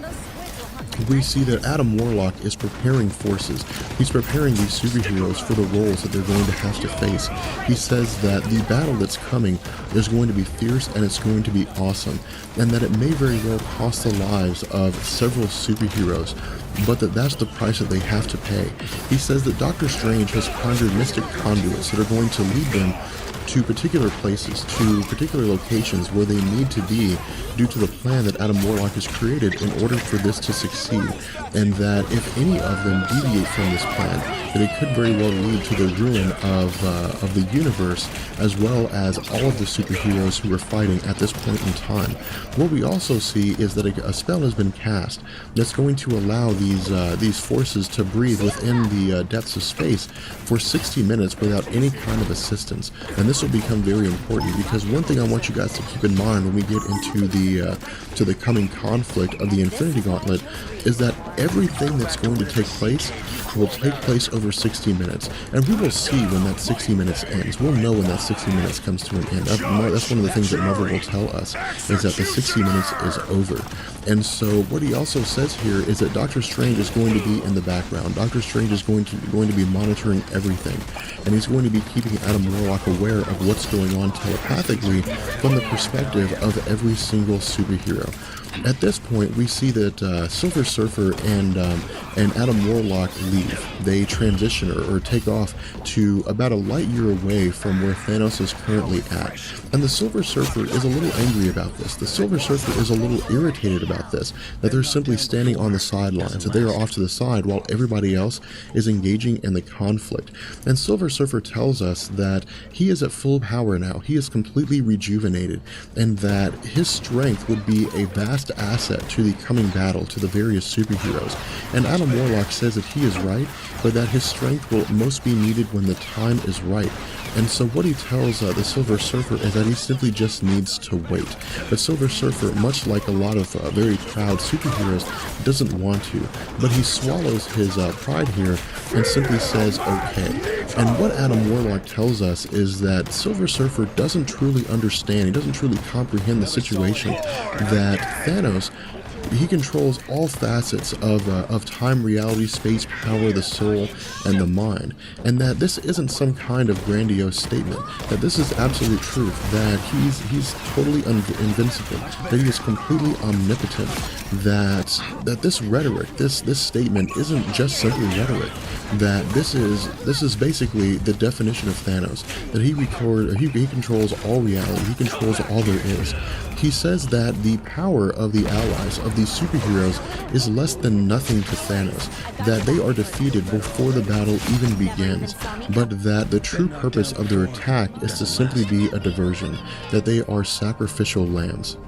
we see that Adam Warlock is preparing forces. He's preparing these superheroes for the roles that they're going to have to face. He says that the battle that's coming is going to be fierce and it's going to be awesome, and that it may very well cost the lives of several superheroes, but that's the price that they have to pay. He says that Doctor Strange has conjured mystic conduits that are going to lead them to particular places, to particular locations where they need to be due to the plan that Adam Warlock has created in order for this to succeed, and that if any of them deviate from this plan, that it could very well lead to the ruin of the universe, as well as all of the superheroes who are fighting at this point in time. What we also see is that a spell has been cast that's going to allow these forces to breathe within the depths of space for 60 minutes without any kind of assistance. And this will become very important, because one thing I want you guys to keep in mind when we get into the coming conflict of the Infinity Gauntlet is that everything that's going to take place will take place over 60 minutes, and we will see when that 60 minutes ends. We'll know when that 60 minutes comes to an end. That's one of the things that Marvel will tell us, is that the 60 minutes is over. And so what he also says here is that Doctor Strange is going to be in the background. Doctor Strange is going to be monitoring everything, and he's going to be keeping Adam Warlock aware of what's going on telepathically from the perspective of every single superhero. At this point, we see that Silver Surfer and Adam Warlock leave. They transition or take off to about a light year away from where Thanos is currently at. And the Silver Surfer is a little angry about this. The Silver Surfer is a little irritated about this, that they're simply standing on the sidelines, that they are off to the side while everybody else is engaging in the conflict. And Silver Surfer tells us that he is at full power now. He is completely rejuvenated, and that his strength would be a vast asset to the coming battle, to the various superheroes. And Adam Warlock says that he is right, but that his strength will most be needed when the time is right. And so what he tells the Silver Surfer is that he simply just needs to wait. But Silver Surfer, much like a lot of very proud superheroes, doesn't want to. But he swallows his pride here and simply says, okay. And what Adam Warlock tells us is that Silver Surfer doesn't truly understand, he doesn't truly comprehend the situation, that Thanos, he controls all facets of time, reality, space, power, the soul, and the mind. And that this isn't some kind of grandiose statement, that this is absolute truth, that he's totally invincible, that he is completely omnipotent, that this rhetoric, this statement isn't just simply rhetoric, that this is basically the definition of Thanos, that he controls all reality, he controls all there is. He says that the power of the allies, of these superheroes, is less than nothing to Thanos, that they are defeated before the battle even begins, but that the true purpose of their attack is to simply be a diversion, that they are sacrificial lambs.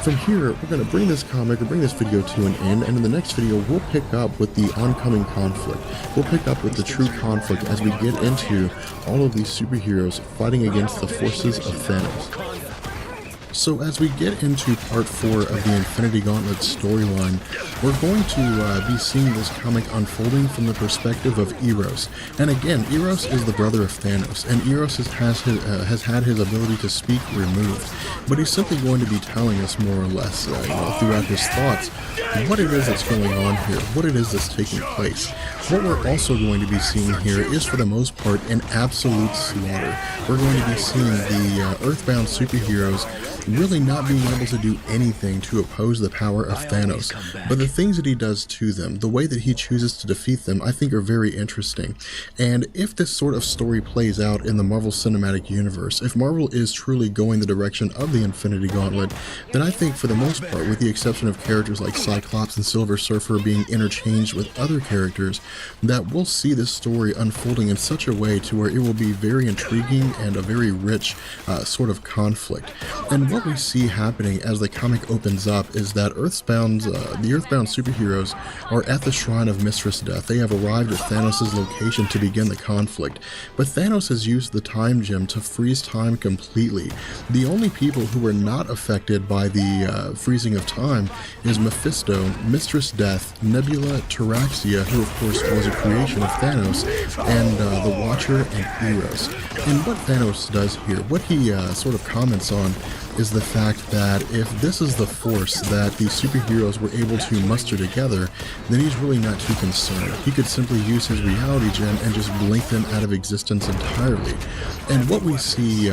From here, we're going to bring this comic or bring this video to an end, and in the next video, we'll pick up with the oncoming conflict. We'll pick up with the true conflict as we get into all of these superheroes fighting against the forces of Thanos. So as we get into part 4 of the Infinity Gauntlet storyline, we're going to be seeing this comic unfolding from the perspective of Eros. And again, Eros is the brother of Thanos, and Eros has had his ability to speak removed. But he's simply going to be telling us more or less throughout his thoughts what it is that's going on here, what it is that's taking place. What we're also going to be seeing here is, for the most part, an absolute slaughter. We're going to be seeing the Earthbound superheroes really not being able to do anything to oppose the power of Thanos. But the things that he does to them, the way that he chooses to defeat them, I think are very interesting. And if this sort of story plays out in the Marvel Cinematic Universe, if Marvel is truly going the direction of the Infinity Gauntlet, then I think for the most part, with the exception of characters like Cyclops and Silver Surfer being interchanged with other characters, that we'll see this story unfolding in such a way to where it will be very intriguing and a very rich sort of conflict. And what we see happening as the comic opens up is that the Earthbound superheroes are at the shrine of Mistress Death. They have arrived at Thanos' location to begin the conflict, but Thanos has used the Time Gem to freeze time completely. The only people who were not affected by the freezing of time is Mephisto, Mistress Death, Nebula, Taraxia, who of course was a creation of Thanos, and the Watcher and Eros. And what Thanos does here, what he sort of comments on, is the fact that if this is the force that the superheroes were able to muster together, then he's really not too concerned. He could simply use his reality gem and just blink them out of existence entirely. And what we see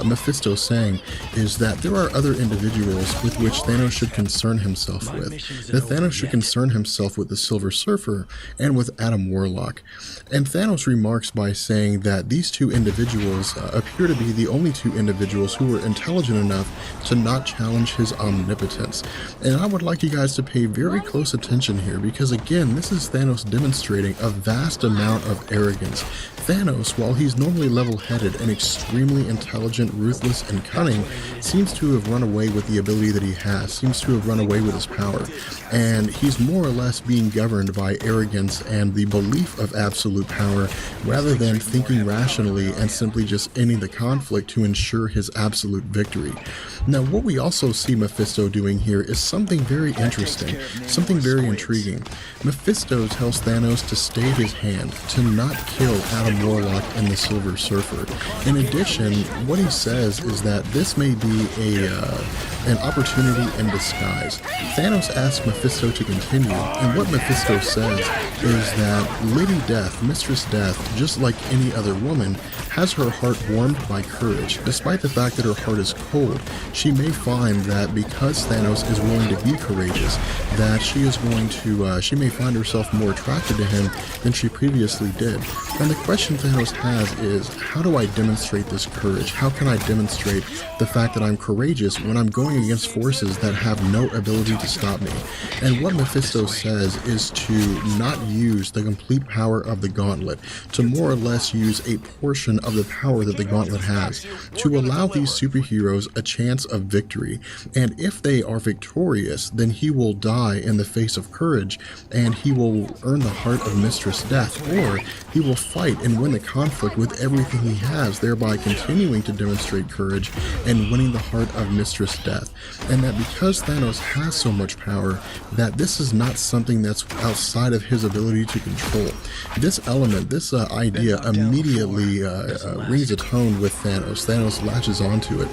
Mephisto saying is that there are other individuals with which Thanos should concern himself with. That Thanos should concern himself with the Silver Surfer and with Adam Warlock. And Thanos remarks by saying that these two individuals appear to be the only two individuals who were intelligent enough to not challenge his omnipotence. And I would like you guys to pay very close attention here, because again, this is Thanos demonstrating a vast amount of arrogance. Thanos, while he's normally level-headed and extremely intelligent, ruthless, and cunning, seems to have run away with the ability that he has, seems to have run away with his power. And he's more or less being governed by arrogance and the belief of absolute power, rather than thinking rationally and simply just ending the conflict to ensure his absolute victory. Now, what we also see Mephisto doing here is something very interesting, something very intriguing. Mephisto tells Thanos to stay his hand, to not kill Adam Warlock and the Silver Surfer. In addition, what he says is that this may be an opportunity in disguise. Thanos asks Mephisto to continue, and what Mephisto says is that Lady Death, Mistress Death, just like any other woman, has her heart warmed by courage. Despite the fact that her heart is cold, she may find that because Thanos is willing to be courageous, that she may find herself more attracted to him than she previously did. And the question Thanos has is, how do I demonstrate this courage? How can I demonstrate the fact that I'm courageous when I'm going against forces that have no ability to stop me? And what Mephisto says is to not use the complete power of the gauntlet, to more or less use a portion of the power that the gauntlet has, to allow these superheroes a chance of victory. And if they are victorious, then he will die in the face of courage, and he will earn the heart of Mistress Death, or he will fight and win the conflict with everything he has, thereby continuing to demonstrate courage and winning the heart of Mistress Death. And that because Thanos has so much power, that this is not something that's outside of his ability to control. This element, this idea immediately rings a tone with Thanos. Thanos latches onto it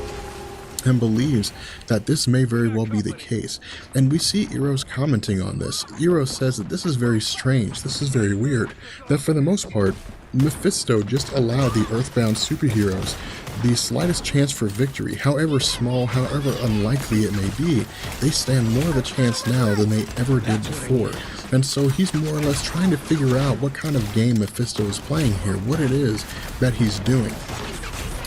and believes that this may very well be the case. And we see Eros commenting on this. Eros says that this is very strange, this is very weird, that for the most part, Mephisto just allowed the Earthbound superheroes the slightest chance for victory, however small, however unlikely it may be. They stand more of a chance now than they ever did before. And so he's more or less trying to figure out what kind of game Mephisto is playing here, what it is that he's doing.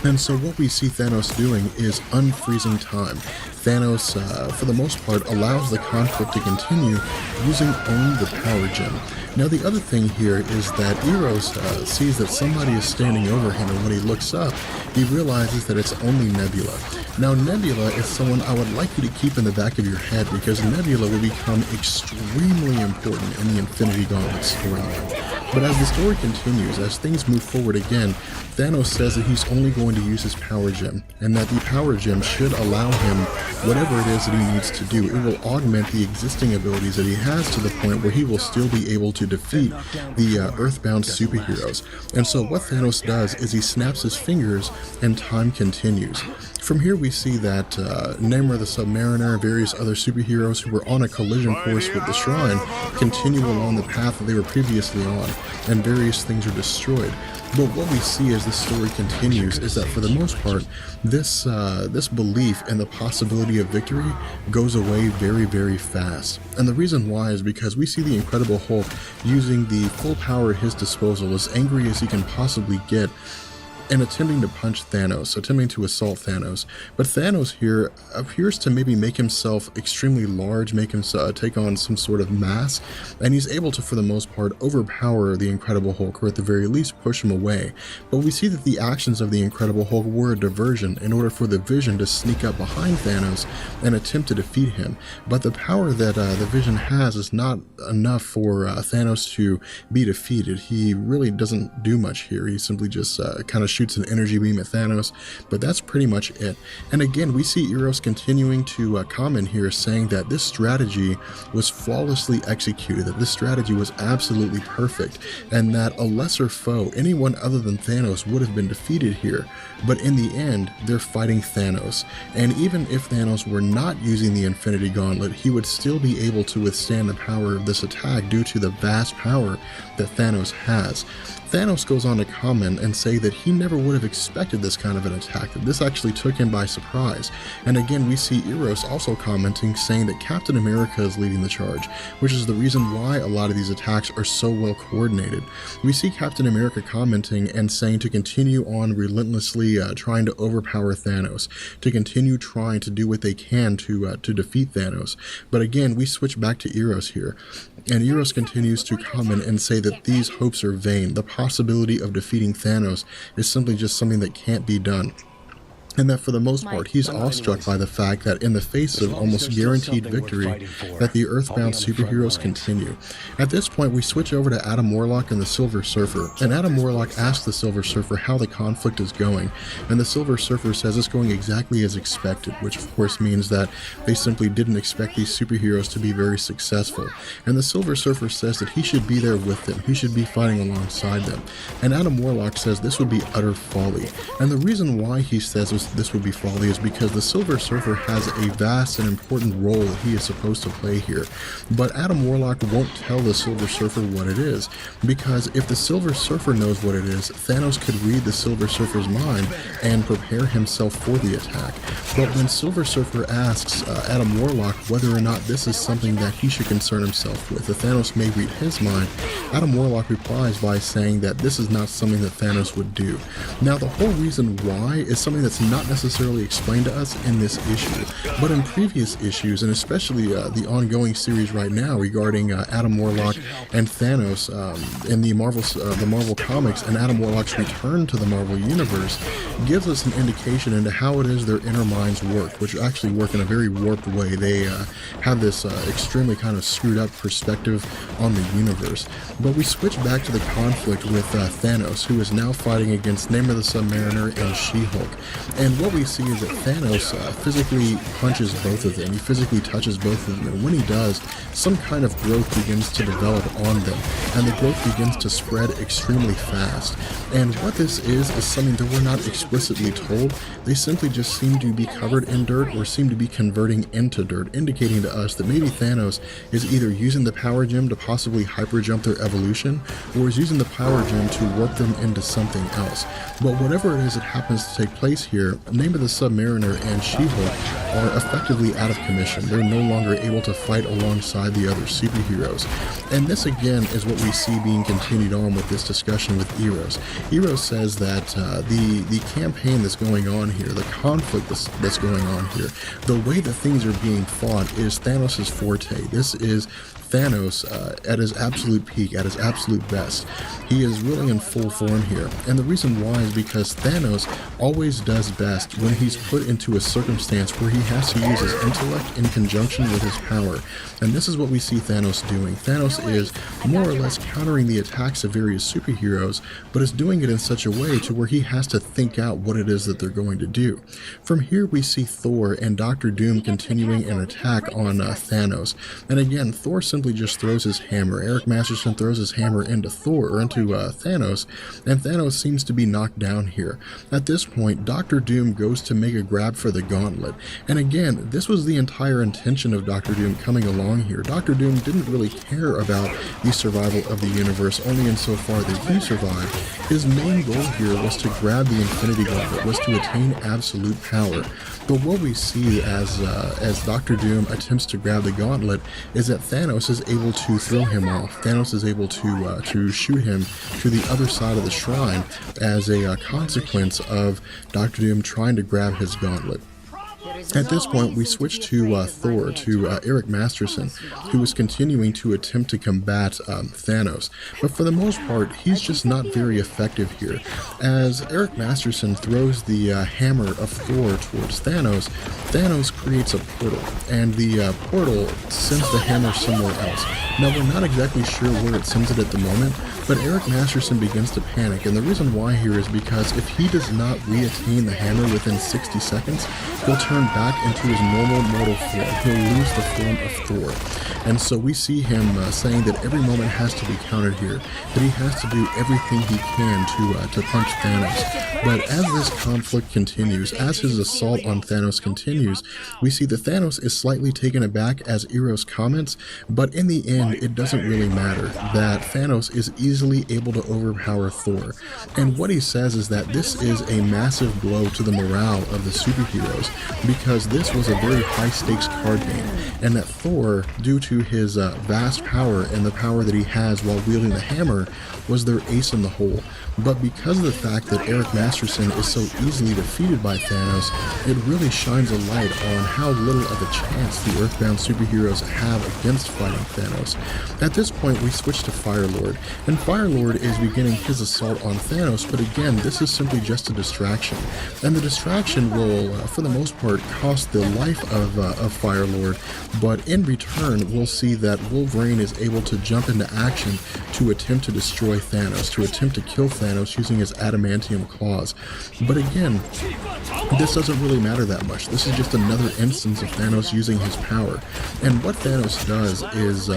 And so what we see Thanos doing is unfreezing time. Thanos, for the most part, allows the conflict to continue using only the power gem. Now the other thing here is that Eros sees that somebody is standing over him, and when he looks up, he realizes that it's only Nebula. Now Nebula is someone I would like you to keep in the back of your head, because Nebula will become extremely important in the Infinity Gauntlet storyline. But as the story continues, as things move forward again, Thanos says that he's only going to use his power gem, and that the power gem should allow him whatever it is that he needs to do. It will augment the existing abilities that he has to the point where he will still be able to defeat the Earthbound superheroes. And so what Thanos does is he snaps his fingers and time continues. From here we see that Namor the Submariner and various other superheroes who were on a collision course with the Shrine continue along the path that they were previously on, and various things are destroyed. But what we see as the story continues is that for the most part, this belief in the possibility of victory goes away very, very fast. And the reason why is because we see the Incredible Hulk using the full power at his disposal, as angry as he can possibly get, and attempting to punch Thanos, attempting to assault Thanos. But Thanos here appears to maybe make himself extremely large, make him take on some sort of mass, and he's able to, for the most part, overpower the Incredible Hulk, or at the very least push him away. But we see that the actions of the Incredible Hulk were a diversion in order for the Vision to sneak up behind Thanos and attempt to defeat him. But the power that the Vision has is not enough for Thanos to be defeated. He really doesn't do much here. He simply just kind of shoots an energy beam at Thanos, but that's pretty much it. And again, we see Eros continuing to comment here, saying that this strategy was flawlessly executed, that this strategy was absolutely perfect, and that a lesser foe, anyone other than Thanos, would have been defeated here. But in the end, they're fighting Thanos, and even if Thanos were not using the Infinity Gauntlet, he would still be able to withstand the power of this attack due to the vast power that Thanos has. Thanos goes on to comment and say that he never would have expected this kind of an attack, that this actually took him by surprise. And again, we see Eros also commenting, saying that Captain America is leading the charge, which is the reason why a lot of these attacks are so well coordinated. We see Captain America commenting and saying to continue on relentlessly trying to overpower Thanos, to continue trying to do what they can to defeat Thanos. But again, we switch back to Eros here, and Eros continues to comment and say that these hopes are vain. The possibility of defeating Thanos is simply just something that can't be done. And that for the most part, he's awestruck by the fact that in the face of almost guaranteed victory, that the Earthbound superheroes continue. At this point, we switch over to Adam Warlock and the Silver Surfer, and Adam Warlock asks the Silver Surfer how the conflict is going, and the Silver Surfer says it's going exactly as expected, which of course means that they simply didn't expect these superheroes to be very successful. And the Silver Surfer says that he should be there with them, he should be fighting alongside them. And Adam Warlock says this would be utter folly. And the reason why he says this would be folly is because the Silver Surfer has a vast and important role that he is supposed to play here. But Adam Warlock won't tell the Silver Surfer what it is, because if the Silver Surfer knows what it is, Thanos could read the Silver Surfer's mind and prepare himself for the attack. But when Silver Surfer asks Adam Warlock whether or not this is something that he should concern himself with, that Thanos may read his mind, Adam Warlock replies by saying that this is not something that Thanos would do. Now, the whole reason why is something that's not necessarily explained to us in this issue, but in previous issues, and especially the ongoing series right now regarding Adam Warlock and Thanos in the Marvel comics, and Adam Warlock's return to the Marvel Universe, gives us an indication into how it is their inner minds work, which actually work in a very warped way. They have this extremely kind of screwed up perspective on the universe. But we switch back to the conflict with Thanos, who is now fighting against Namor the Submariner and She-Hulk. And what we see is that Thanos physically punches both of them. He physically touches both of them, and when he does, some kind of growth begins to develop on them, and the growth begins to spread extremely fast. And what this is something that we're not explicitly told. They simply just seem to be covered in dirt, or seem to be converting into dirt, indicating to us that maybe Thanos is either using the power gem to possibly hyper jump their evolution, or is using the power gem to warp them into something else. But whatever it is that happens to take place here, here, Name of the Submariner and She-Hulk are effectively out of commission. They're no longer able to fight alongside the other superheroes. And this again is what we see being continued on with this discussion with Eros. Eros says that the campaign that's going on here, the conflict that's going on here, the way that things are being fought is Thanos' forte. This is Thanos at his absolute peak, at his absolute best. He is really in full form here. And the reason why is because Thanos always does best when he's put into a circumstance where he has to use his intellect in conjunction with his power. And this is what we see Thanos doing. Thanos is more or less countering the attacks of various superheroes, but is doing it in such a way to where he has to think out what it is that they're going to do. From here we see Thor and Doctor Doom continuing an attack on Thanos. And again, Thor simply just throws his hammer. Eric Masterson throws his hammer into Thanos, and Thanos seems to be knocked down here. At this point, Doctor Doom goes to make a grab for the gauntlet. And again, this was the entire intention of Doctor Doom coming along here. Doctor Doom didn't really care about the survival of the universe, only insofar that he survived. His main goal here was to grab the Infinity Gauntlet, was to attain absolute power. But what we see as Doctor Doom attempts to grab the gauntlet is that Thanos is able to throw him off. Thanos is able to shoot him to the other side of the shrine as a consequence of Doctor Doom trying to grab his gauntlet. At this point, we switch to Thor, to Eric Masterson, who is continuing to attempt to combat Thanos. But for the most part, he's just not very effective here. As Eric Masterson throws the hammer of Thor towards Thanos, Thanos creates a portal, and the portal sends the hammer somewhere else. Now, we're not exactly sure where it sends it at the moment, but Eric Masterson begins to panic, and the reason why here is because if he does not re-attain the hammer within 60 seconds, he'll turn back into his normal mortal form. He'll lose the form of Thor. And so we see him saying that every moment has to be counted here, that he has to do everything he can to punch Thanos. But as this conflict continues, as his assault on Thanos continues, we see that Thanos is slightly taken aback as Eros comments, but in the end, it doesn't really matter, that Thanos is easily able to overpower Thor. And what he says is that this is a massive blow to the morale of the superheroes, because this was a very high-stakes card game, and that Thor, due to his vast power and the power that he has while wielding the hammer, was their ace in the hole. But because of the fact that Eric Masterson is so easily defeated by Thanos, it really shines a light on how little of a chance the Earthbound superheroes have against fighting Thanos. At this point, we switch to Firelord, and Firelord is beginning his assault on Thanos, but again, this is simply just a distraction. And the distraction will, for the most part, cost the life of Firelord, but in return, we'll see that Wolverine is able to jump into action to attempt to destroy Thanos, to attempt to kill Thanos using his adamantium claws. But again, this doesn't really matter that much. This is just another instance of Thanos using his power. And what Thanos does is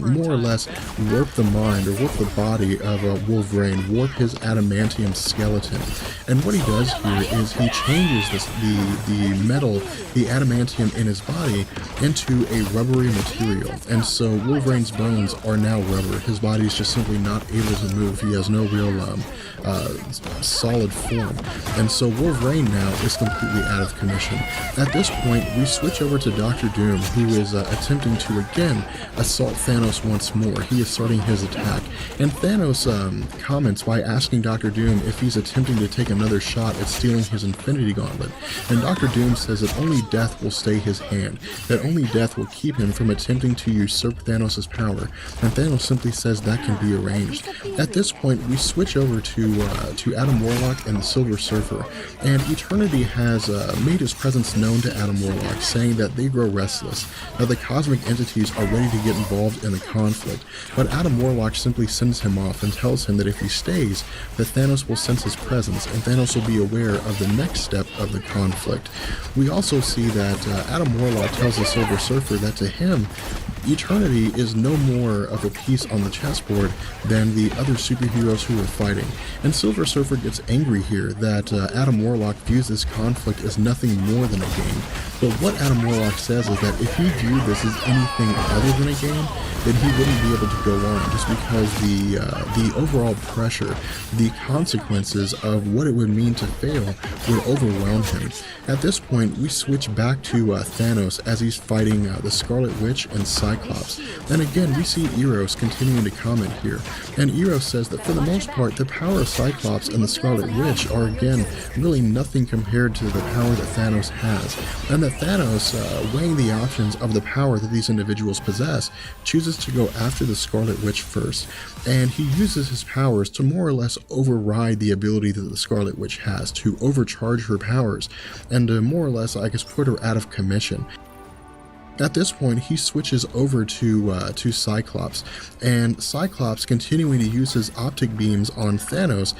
more or less warp the mind or warp the body of Wolverine, warp his adamantium skeleton. And what he does here is he changes the metal, the adamantium in his body into a rubbery material. And so Wolverine's bones are now rubber. His body is just simply not able to move. He has no real solid form. And so Wolverine now is completely out of commission. At this point, we switch over to Doctor Doom, who is attempting to again assault Thanos once more. He is starting his attack. And Thanos comments by asking Doctor Doom if he's attempting to take another shot at stealing his Infinity Gauntlet. And Doctor Doom says that only death will stay his hand, that only death will keep him from attempting to usurp Thanos' power. And Thanos simply says that can be arranged. At this point, we switch over to Adam Warlock and the Silver Surfer, and Eternity has made his presence known to Adam Warlock, saying that they grow restless, that the cosmic entities are ready to get involved in the conflict, but Adam Warlock simply sends him off and tells him that if he stays, that Thanos will sense his presence, and Thanos will be aware of the next step of the conflict. We also see that Adam Warlock tells the Silver Surfer that to him, Eternity is no more of a piece on the chessboard than the other superheroes who are fighting. And Silver Surfer gets angry here that Adam Warlock views this conflict as nothing more than a game. But what Adam Warlock says is that if he viewed this as anything other than a game, then he wouldn't be able to go on, just because the overall pressure, the consequences of what it would mean to fail would overwhelm him. At this point, we switch back to Thanos as he's fighting the Scarlet Witch and Cyclops. And again, we see Eros continuing to comment here. And Eros says that for the most part, the power of Cyclops and the Scarlet Witch are again really nothing compared to the power that Thanos has. And that Thanos, weighing the options of the power that these individuals possess, chooses to go after the Scarlet Witch first. And he uses his powers to more or less override the ability that the Scarlet Witch has, to overcharge her powers, and to more or less, I guess, put her out of commission. At this point, he switches over to Cyclops, and Cyclops, continuing to use his optic beams on Thanos,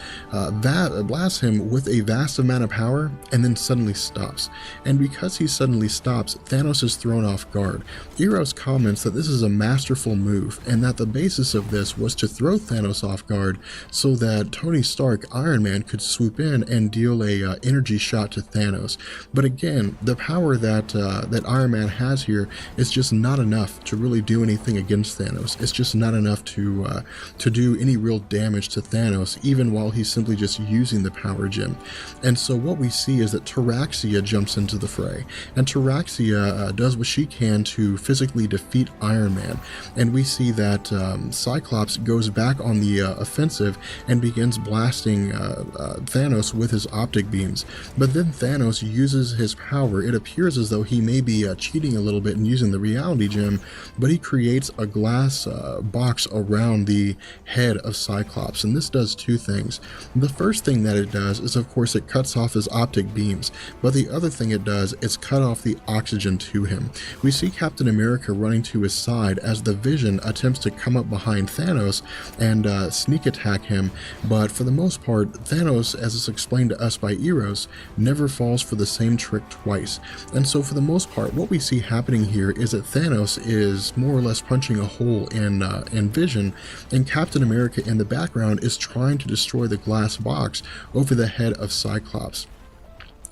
blasts him with a vast amount of power, and then suddenly stops. And because he suddenly stops, Thanos is thrown off guard. Eros comments that this is a masterful move, and that the basis of this was to throw Thanos off guard so that Tony Stark, Iron Man, could swoop in and deal a energy shot to Thanos. But again, the power that Iron Man has here is just not enough to really do anything against Thanos. It's just not enough to do any real damage to Thanos, even while he's simply just using the power gem. And so what we see is that Taraxia jumps into the fray, and Taraxia does what she can to physically defeat Iron Man. And we see that Cyclops goes back on the offensive and begins blasting Thanos with his optic beams. But then Thanos uses his power. It appears as though he may be cheating a little bit and using the reality gem, but he creates a glass box around the head of Cyclops, and this does two things. The first thing that it does is, of course, it cuts off his optic beams, but the other thing it does is cut off the oxygen to him. We see Captain America running to his side as the Vision attempts to come up behind Thanos and sneak attack him, but for the most part, Thanos, as is explained to us by Eros, never falls for the same trick twice. And so for the most part, what we see happening here is that Thanos is more or less punching a hole in Vision, and Captain America in the background is trying to destroy the glass box over the head of Cyclops.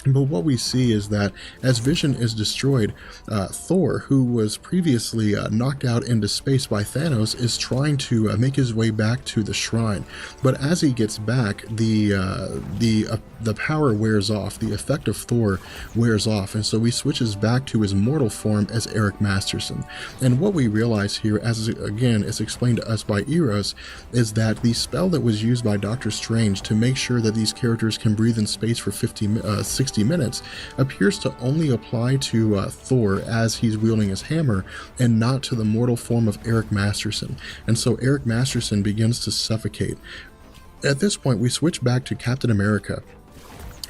But what we see is that as Vision is destroyed, Thor, who was previously knocked out into space by Thanos, is trying to make his way back to the shrine. But as he gets back, the power wears off, the effect of Thor wears off, and so he switches back to his mortal form as Eric Masterson. And what we realize here, as again is explained to us by Eros, is that the spell that was used by Doctor Strange to make sure that these characters can breathe in space for 60 minutes appears to only apply to Thor as he's wielding his hammer, and not to the mortal form of Eric Masterson. And so Eric Masterson begins to suffocate. At this point, we switch back to Captain America.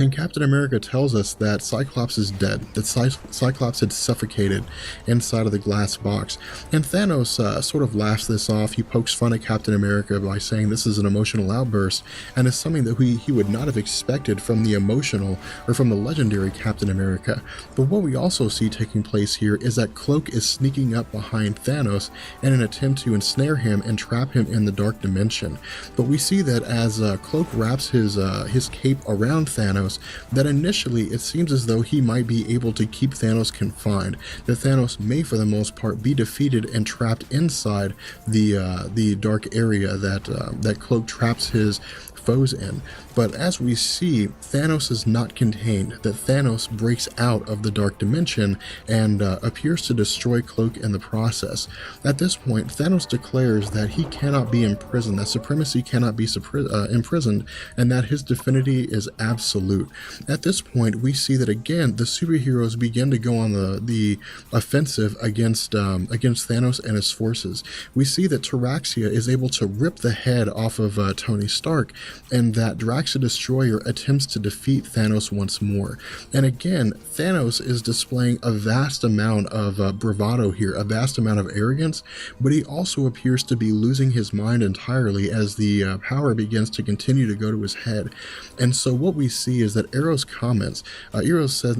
And Captain America tells us that Cyclops is dead, that Cyclops had suffocated inside of the glass box. And Thanos sort of laughs this off. He pokes fun at Captain America by saying this is an emotional outburst, and it's something that he would not have expected from the emotional or from the legendary Captain America. But what we also see taking place here is that Cloak is sneaking up behind Thanos in an attempt to ensnare him and trap him in the dark dimension. But we see that as Cloak wraps his cape around Thanos, that initially it seems as though he might be able to keep Thanos confined, that Thanos may for the most part be defeated and trapped inside the dark area that Cloak traps his foes in. But as we see, Thanos is not contained, that Thanos breaks out of the dark dimension and appears to destroy Cloak in the process. At this point, Thanos declares that he cannot be imprisoned, that supremacy cannot be imprisoned, and that his divinity is absolute. At this point, we see that again, the superheroes begin to go on the offensive against Thanos and his forces. We see that Taraxia is able to rip the head off of Tony Stark, and that Drax the Destroyer attempts to defeat Thanos once more. And again, Thanos is displaying a vast amount of bravado here, a vast amount of arrogance, but he also appears to be losing his mind entirely as the power begins to continue to go to his head. And so what we see is that Eros comments,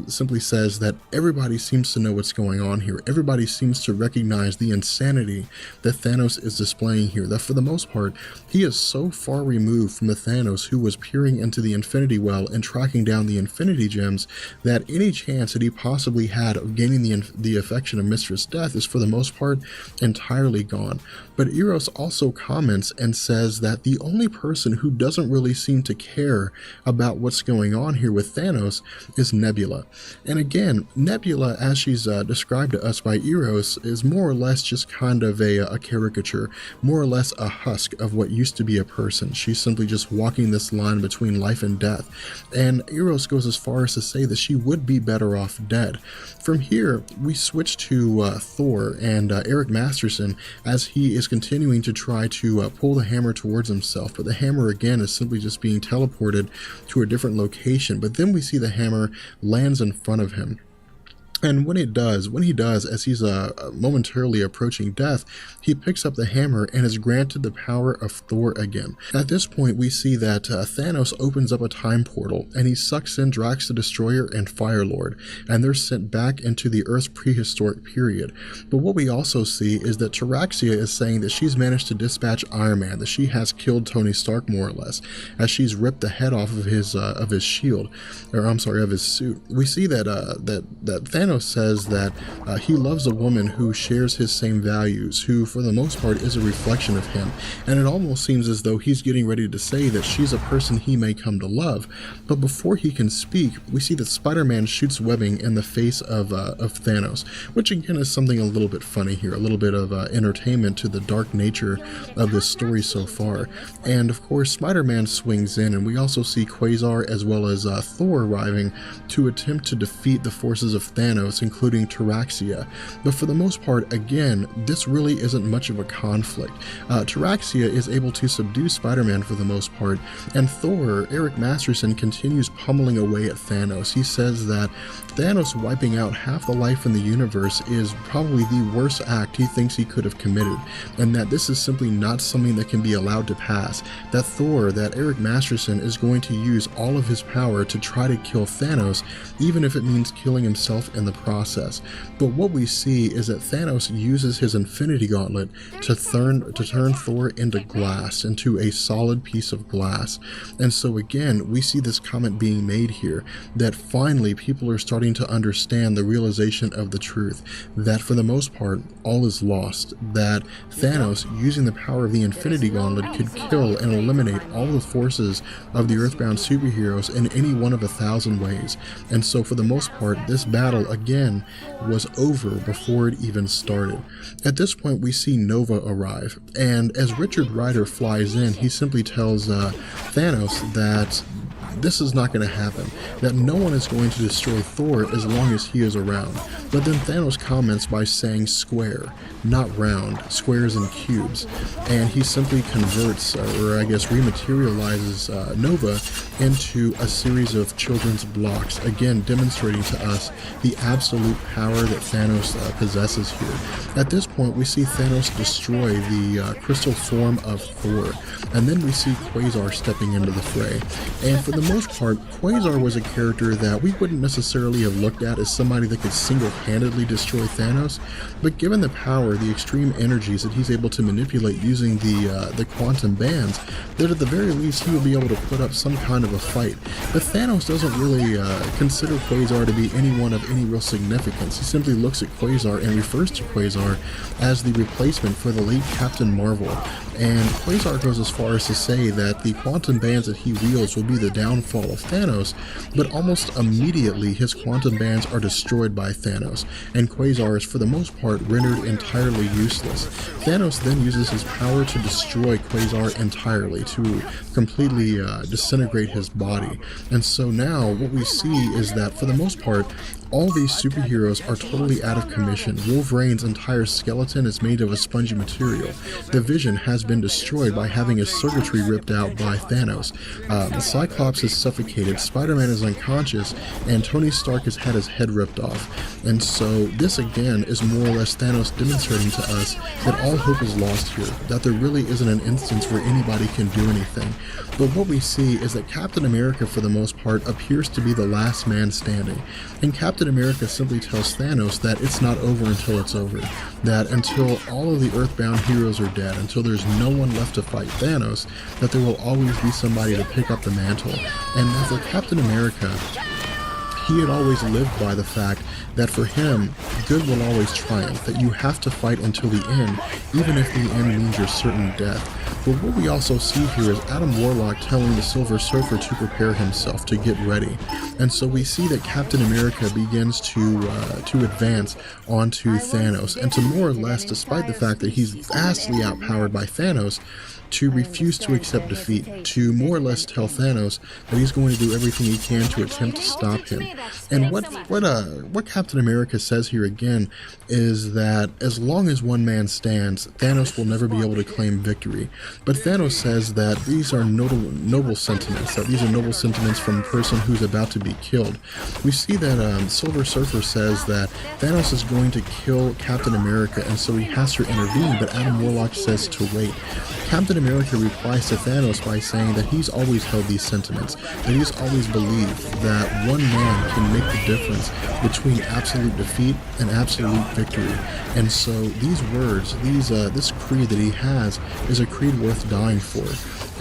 simply says that everybody seems to know what's going on here. Everybody seems to recognize the insanity that Thanos is displaying here, that for the most part, he is so far removed from the Thanos who was peering into the Infinity Well and tracking down the Infinity Gems, that any chance that he possibly had of gaining the affection of Mistress Death is for the most part entirely gone. But Eros also comments and says that the only person who doesn't really seem to care about what's going on here with Thanos is Nebula. And again, Nebula, as she's described to us by Eros, is more or less just kind of a caricature, more or less a husk of what used to be a person. She's simply just walking this line between life and death. And Eros goes as far as to say that she would be better off dead. From here, we switch to Thor and Eric Masterson as he is continuing to try to pull the hammer towards himself, but the hammer again is simply just being teleported to a different location. But then we see the hammer lands in front of him. And when he does, as he's momentarily approaching death, he picks up the hammer and is granted the power of Thor again. At this point, we see that Thanos opens up a time portal, and he sucks in Drax the Destroyer and Firelord, and they're sent back into the Earth's prehistoric period. But what we also see is that Taraxia is saying that she's managed to dispatch Iron Man, that she has killed Tony Stark more or less, as she's ripped the head off of his shield, of his suit. We see that that Thanos says that he loves a woman who shares his same values, who for the most part is a reflection of him, and it almost seems as though he's getting ready to say that she's a person he may come to love. But before he can speak, we see that Spider-Man shoots webbing in the face of Thanos, which again is something a little bit funny here, a little bit of entertainment to the dark nature of this story so far. And of course, Spider-Man swings in, and we also see Quasar as well as Thor arriving to attempt to defeat the forces of Thanos, including Taraxia. But for the most part, again, this really isn't much of a conflict. Taraxia is able to subdue Spider-Man for the most part, and Thor, Eric Masterson, continues pummeling away at Thanos. He says that Thanos wiping out half the life in the universe is probably the worst act he thinks he could have committed, and that this is simply not something that can be allowed to pass. That Thor, that Eric Masterson, is going to use all of his power to try to kill Thanos, even if it means killing himself in the process. But what we see is that Thanos uses his Infinity Gauntlet to turn Thor into glass, into a solid piece of glass. And so again, we see this comment being made here, that finally people are starting to understand the realization of the truth, that for the most part, all is lost, that Thanos, using the power of the Infinity Gauntlet, could kill and eliminate all the forces of the Earthbound superheroes in any one of 1,000 ways. And so for the most part, this battle again was over before it even started. At this point, we see Nova arrive, and as Richard Rider flies in, he simply tells Thanos that this is not going to happen, that no one is going to destroy Thor as long as he is around. But then Thanos comments by saying square, not round, squares and cubes, and he simply converts, or I guess rematerializes Nova into a series of children's blocks, again demonstrating to us the absolute power that Thanos possesses here. At this point, we see Thanos destroy the crystal form of Thor, and then we see Quasar stepping into the fray. And for the most part, Quasar was a character that we wouldn't necessarily have looked at as somebody that could single-handedly destroy Thanos, but given the power, the extreme energies that he's able to manipulate using the quantum bands, that at the very least he will be able to put up some kind of a fight. But Thanos doesn't really consider Quasar to be anyone of any real significance. He simply looks at Quasar and refers to Quasar as the replacement for the late Captain Marvel. And Quasar goes as far as to say that the quantum bands that he wields will be the downfall of Thanos, but almost immediately his quantum bands are destroyed by Thanos, and Quasar is for the most part rendered entirely useless. Thanos then uses his power to destroy Quasar entirely, to completely disintegrate his body. And so now what we see is that for the most part, All these superheroes are totally out of commission. Wolverine's entire skeleton is made of a spongy material. The Vision has been destroyed by having his circuitry ripped out by Thanos. Cyclops is suffocated, Spider-Man is unconscious, and Tony Stark has had his head ripped off. And so this again is more or less Thanos demonstrating to us that all hope is lost here, that there really isn't an instance where anybody can do anything. But what we see is that Captain America, for the most part, appears to be the last man standing. And Captain America simply tells Thanos that it's not over until it's over. That until all of the Earthbound heroes are dead, until there's no one left to fight Thanos, that there will always be somebody to pick up the mantle. And for Captain America, he had always lived by the fact that for him, good will always triumph, that you have to fight until the end, even if the end means your certain death. But what we also see here is Adam Warlock telling the Silver Surfer to prepare himself, to get ready. And so we see that Captain America begins to advance onto Thanos, and to more or less, despite the fact that he's vastly outpowered by Thanos, to refuse to accept defeat, to more or less tell Thanos that he's going to do everything he can to attempt to stop him. And what Captain America says here again is that as long as one man stands, Thanos will never be able to claim victory. But Thanos says that these are noble sentiments, that these are noble sentiments from a person who's about to be killed. We see that Silver Surfer says that Thanos is going to kill Captain America, and so he has to intervene, but Adam Warlock says to wait. Captain America replies to Thanos by saying that he's always held these sentiments, that he's always believed that one man can make the difference between absolute defeat and absolute victory. And so these words, this creed that he has is a creed worth dying for.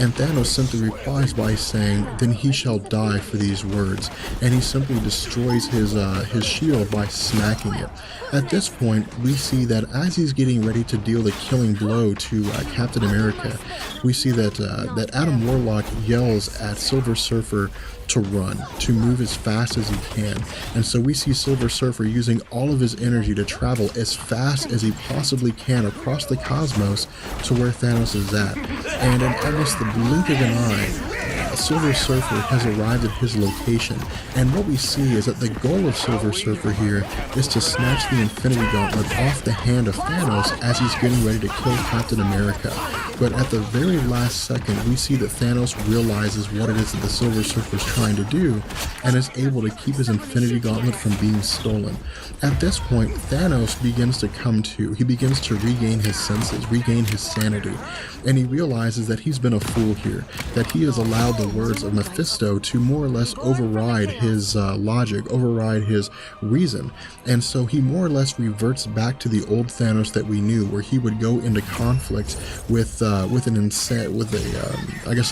And Thanos simply replies by saying, then he shall die for these words. And he simply destroys his shield by smacking it. At this point, we see that as he's getting ready to deal the killing blow to Captain America, we see that Adam Warlock yells at Silver Surfer to run, to move as fast as he can. And so we see Silver Surfer using all of his energy to travel as fast as he possibly can across the cosmos to where Thanos is at. And in almost the blink of an eye, Silver Surfer has arrived at his location, and what we see is that the goal of Silver Surfer here is to snatch the Infinity Gauntlet off the hand of Thanos as he's getting ready to kill Captain America. But at the very last second, we see that Thanos realizes what it is that the Silver Surfer is trying to do, and is able to keep his Infinity Gauntlet from being stolen. At this point, Thanos begins to come to. He begins to regain his senses, regain his sanity, and he realizes that he's been a fool here, that he has allowed the words of Mephisto to more or less override his logic, override his reason. And so he more or less reverts back to the old Thanos that we knew, where he would go into conflicts with a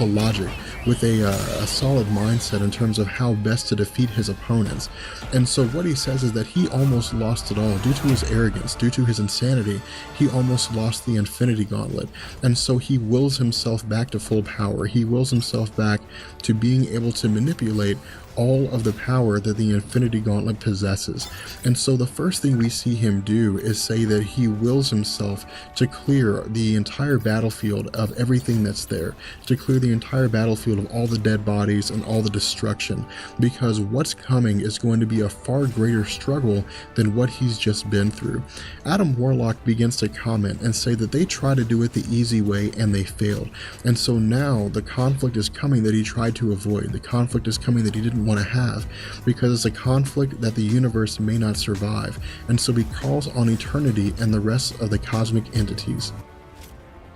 logic, with a solid mindset in terms of how best to defeat his opponents. And so what he says is that he almost lost it all due to his arrogance, due to his insanity. He almost lost the Infinity Gauntlet, and so he wills himself back to full power. He wills himself back to being able to manipulate all of the power that the Infinity Gauntlet possesses. And so the first thing we see him do is say that he wills himself to clear the entire battlefield of everything that's there, to clear the entire battlefield of all the dead bodies and all the destruction, because what's coming is going to be a far greater struggle than what he's just been through. Adam Warlock begins to comment and say that they tried to do it the easy way and they failed. And so now the conflict is coming that he tried to avoid. The conflict is coming that he didn't want to have, because it's a conflict that the universe may not survive, and so he calls on eternity and the rest of the cosmic entities.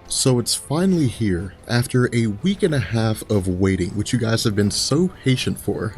So it's finally here, after a week and a half of waiting, which you guys have been so patient for.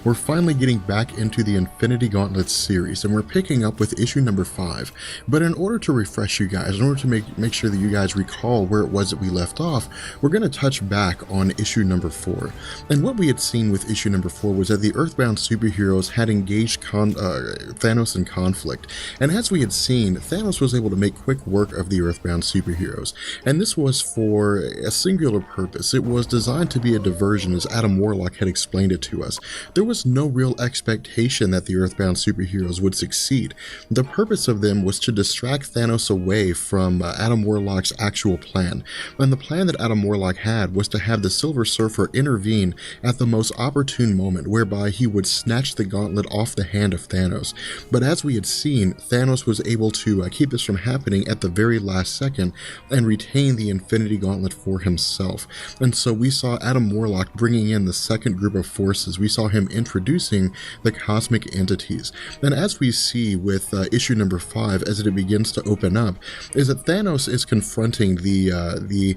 We're finally getting back into the Infinity Gauntlet series, and we're picking up with issue number 5. But in order to refresh you guys, in order to make sure that you guys recall where it was that we left off, we're going to touch back on issue number 4. And what we had seen with issue number 4 was that the Earthbound superheroes had engaged Thanos in conflict. And as we had seen, Thanos was able to make quick work of the Earthbound superheroes. Thanos. And this was for a singular purpose. It was designed to be a diversion, as Adam Warlock had explained it to us. There was no real expectation that the Earthbound superheroes would succeed. The purpose of them was to distract Thanos away from Adam Warlock's actual plan. And the plan that Adam Warlock had was to have the Silver Surfer intervene at the most opportune moment, whereby he would snatch the gauntlet off the hand of Thanos. But as we had seen, Thanos was able to keep this from happening at the very last second and retain the Infinity Gauntlet for himself. And so we saw Adam Warlock bringing in the second group of forces. We saw him introducing the cosmic entities. And as we see with issue number 5, as it begins to open up, is that Thanos is confronting the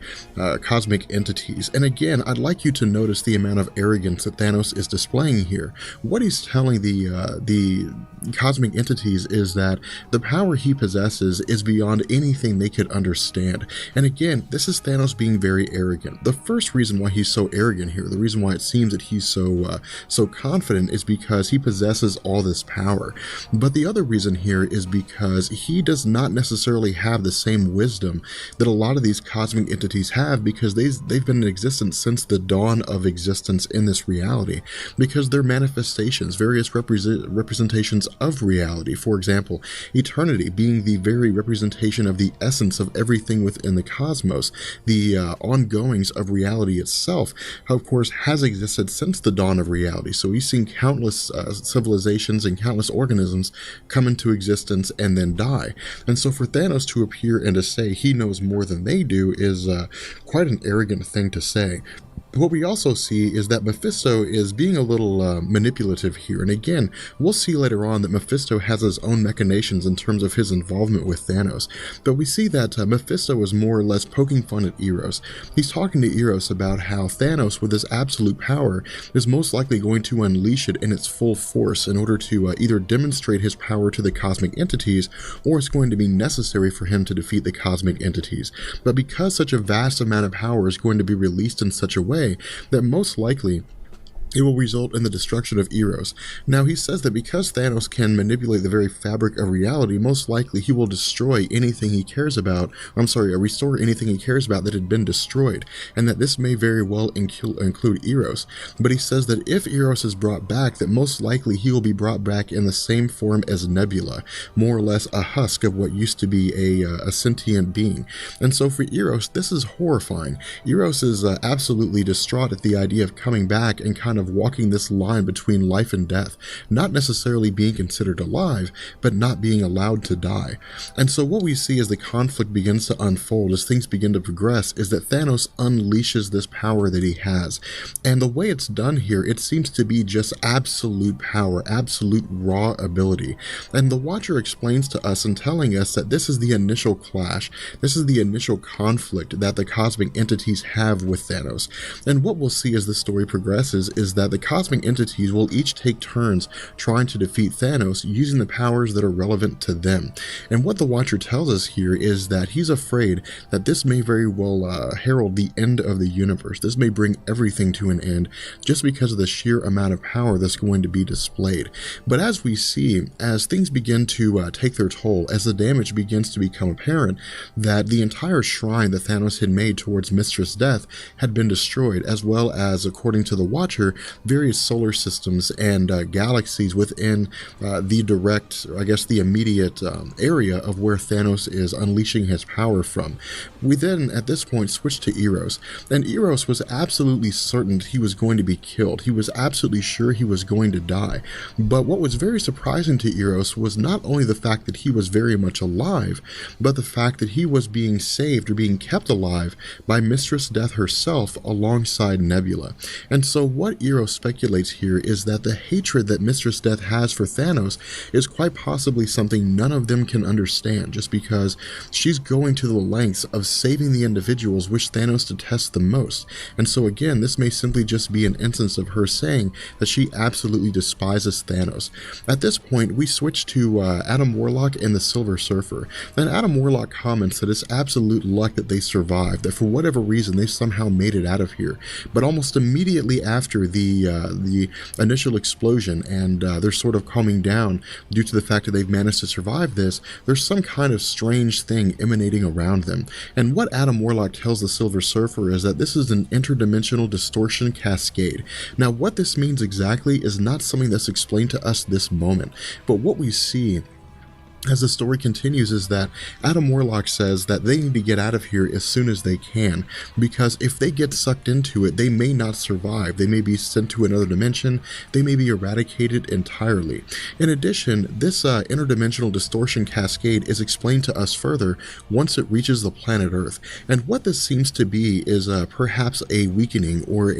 cosmic entities. And again, I'd like you to notice the amount of arrogance that Thanos is displaying here. What he's telling the cosmic entities is that the power he possesses is beyond anything they could understand. And again, this is Thanos being very arrogant. The first reason why he's so arrogant here, the reason why it seems that he's so confident, is because he possesses all this power. But the other reason here is because he does not necessarily have the same wisdom that a lot of these cosmic entities have, because they've been in existence since the dawn of existence in this reality, because they're manifestations, various representations of reality. For example, eternity being the very representation of the essence of everything within the cosmos. The ongoings of reality itself, of course, has existed since the dawn of reality. So we've seen countless civilizations and countless organisms come into existence and then die. And so for Thanos to appear and to say he knows more than they do is quite an arrogant thing to say. What we also see is that Mephisto is being a little manipulative here. And again, we'll see later on that Mephisto has his own machinations in terms of his involvement with Thanos. But we see that Mephisto is more or less poking fun at Eros. He's talking to Eros about how Thanos, with his absolute power, is most likely going to unleash it in its full force in order to either demonstrate his power to the cosmic entities, or it's going to be necessary for him to defeat the cosmic entities. But because such a vast amount of power is going to be released in such a way, that most likely it will result in the destruction of Eros. Now, he says that because Thanos can manipulate the very fabric of reality, most likely he will destroy anything he cares about, restore anything he cares about that had been destroyed, and that this may very well include Eros. But he says that if Eros is brought back, that most likely he will be brought back in the same form as Nebula, more or less a husk of what used to be a sentient being. And so for Eros, this is horrifying. Eros is absolutely distraught at the idea of coming back and kind of walking this line between life and death, not necessarily being considered alive, but not being allowed to die. And so what we see as the conflict begins to unfold, as things begin to progress, is that Thanos unleashes this power that he has. And the way it's done here, it seems to be just absolute power, absolute raw ability. And the Watcher explains to us in telling us that this is the initial clash, this is the initial conflict that the cosmic entities have with Thanos. And what we'll see as the story progresses is that the cosmic entities will each take turns trying to defeat Thanos using the powers that are relevant to them. And what the Watcher tells us here is that he's afraid that this may very well herald the end of the universe. This may bring everything to an end just because of the sheer amount of power that's going to be displayed. But as we see, as things begin to take their toll, as the damage begins to become apparent, that the entire shrine that Thanos had made towards Mistress Death had been destroyed, as well as, according to the Watcher, various solar systems and galaxies within the immediate area of where Thanos is unleashing his power from. We then, at this point, switch to Eros, and Eros was absolutely certain he was going to be killed. He was absolutely sure he was going to die. But what was very surprising to Eros was not only the fact that he was very much alive, but the fact that he was being saved or being kept alive by Mistress Death herself alongside Nebula. And so what Eros speculates here is that the hatred that Mistress Death has for Thanos is quite possibly something none of them can understand, just because she's going to the lengths of saving the individuals which Thanos detests the most. And so again, this may simply just be an instance of her saying that she absolutely despises Thanos. At this point, we switch to Adam Warlock and the Silver Surfer. And Adam Warlock comments that it's absolute luck that they survived, that for whatever reason they somehow made it out of here. But almost immediately after the initial explosion, and they're sort of calming down due to the fact that they've managed to survive this, there's some kind of strange thing emanating around them. And what Adam Warlock tells the Silver Surfer is that this is an interdimensional distortion cascade. Now, what this means exactly is not something that's explained to us this moment, but what we see as the story continues is that Adam Warlock says that they need to get out of here as soon as they can, because if they get sucked into it, they may not survive. They may be sent to another dimension. They may be eradicated entirely. In addition, this interdimensional distortion cascade is explained to us further once it reaches the planet Earth. And what this seems to be is perhaps a weakening or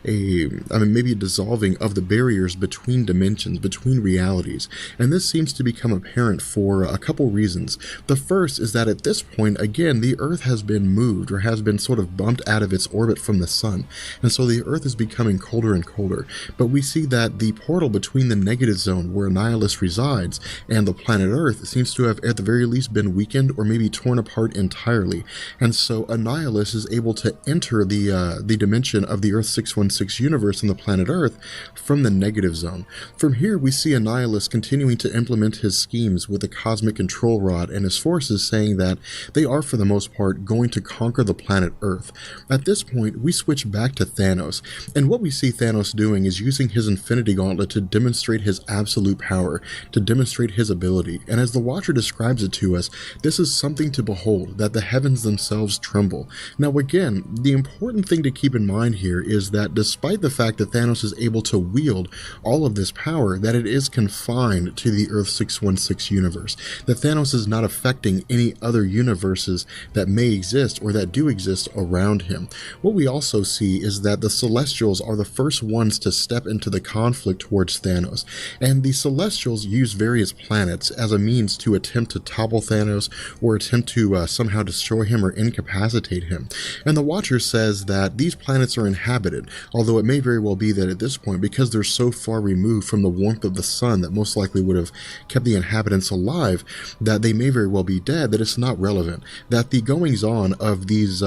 maybe a dissolving of the barriers between dimensions, between realities. And this seems to become apparent for a couple reasons. The first is that at this point, again, the Earth has been moved or has been sort of bumped out of its orbit from the sun, and so the Earth is becoming colder and colder. But we see that the portal between the negative zone where Annihilus resides and the planet Earth seems to have at the very least been weakened or maybe torn apart entirely, and so Annihilus is able to enter the dimension of the Earth 616 universe and the planet Earth from the negative zone. From here, we see Annihilus continuing to implement his schemes with the cosmic control rod and his forces, saying that they are for the most part going to conquer the planet Earth. At this point, we switch back to Thanos, and what we see Thanos doing is using his Infinity Gauntlet to demonstrate his absolute power, to demonstrate his ability, and as the Watcher describes it to us, this is something to behold, that the heavens themselves tremble. Now again, the important thing to keep in mind here is that despite the fact that Thanos is able to wield all of this power, that it is confined to the Earth 616 universe, that Thanos is not affecting any other universes that may exist or that do exist around him. What we also see is that the Celestials are the first ones to step into the conflict towards Thanos, and the Celestials use various planets as a means to attempt to topple Thanos or attempt to somehow destroy him or incapacitate him. And the Watcher says that these planets are inhabited, although it may very well be that at this point, because they're so far removed from the warmth of the sun that most likely would have kept the inhabitants alive, that they may very well be dead, that it's not relevant, that the goings-on of these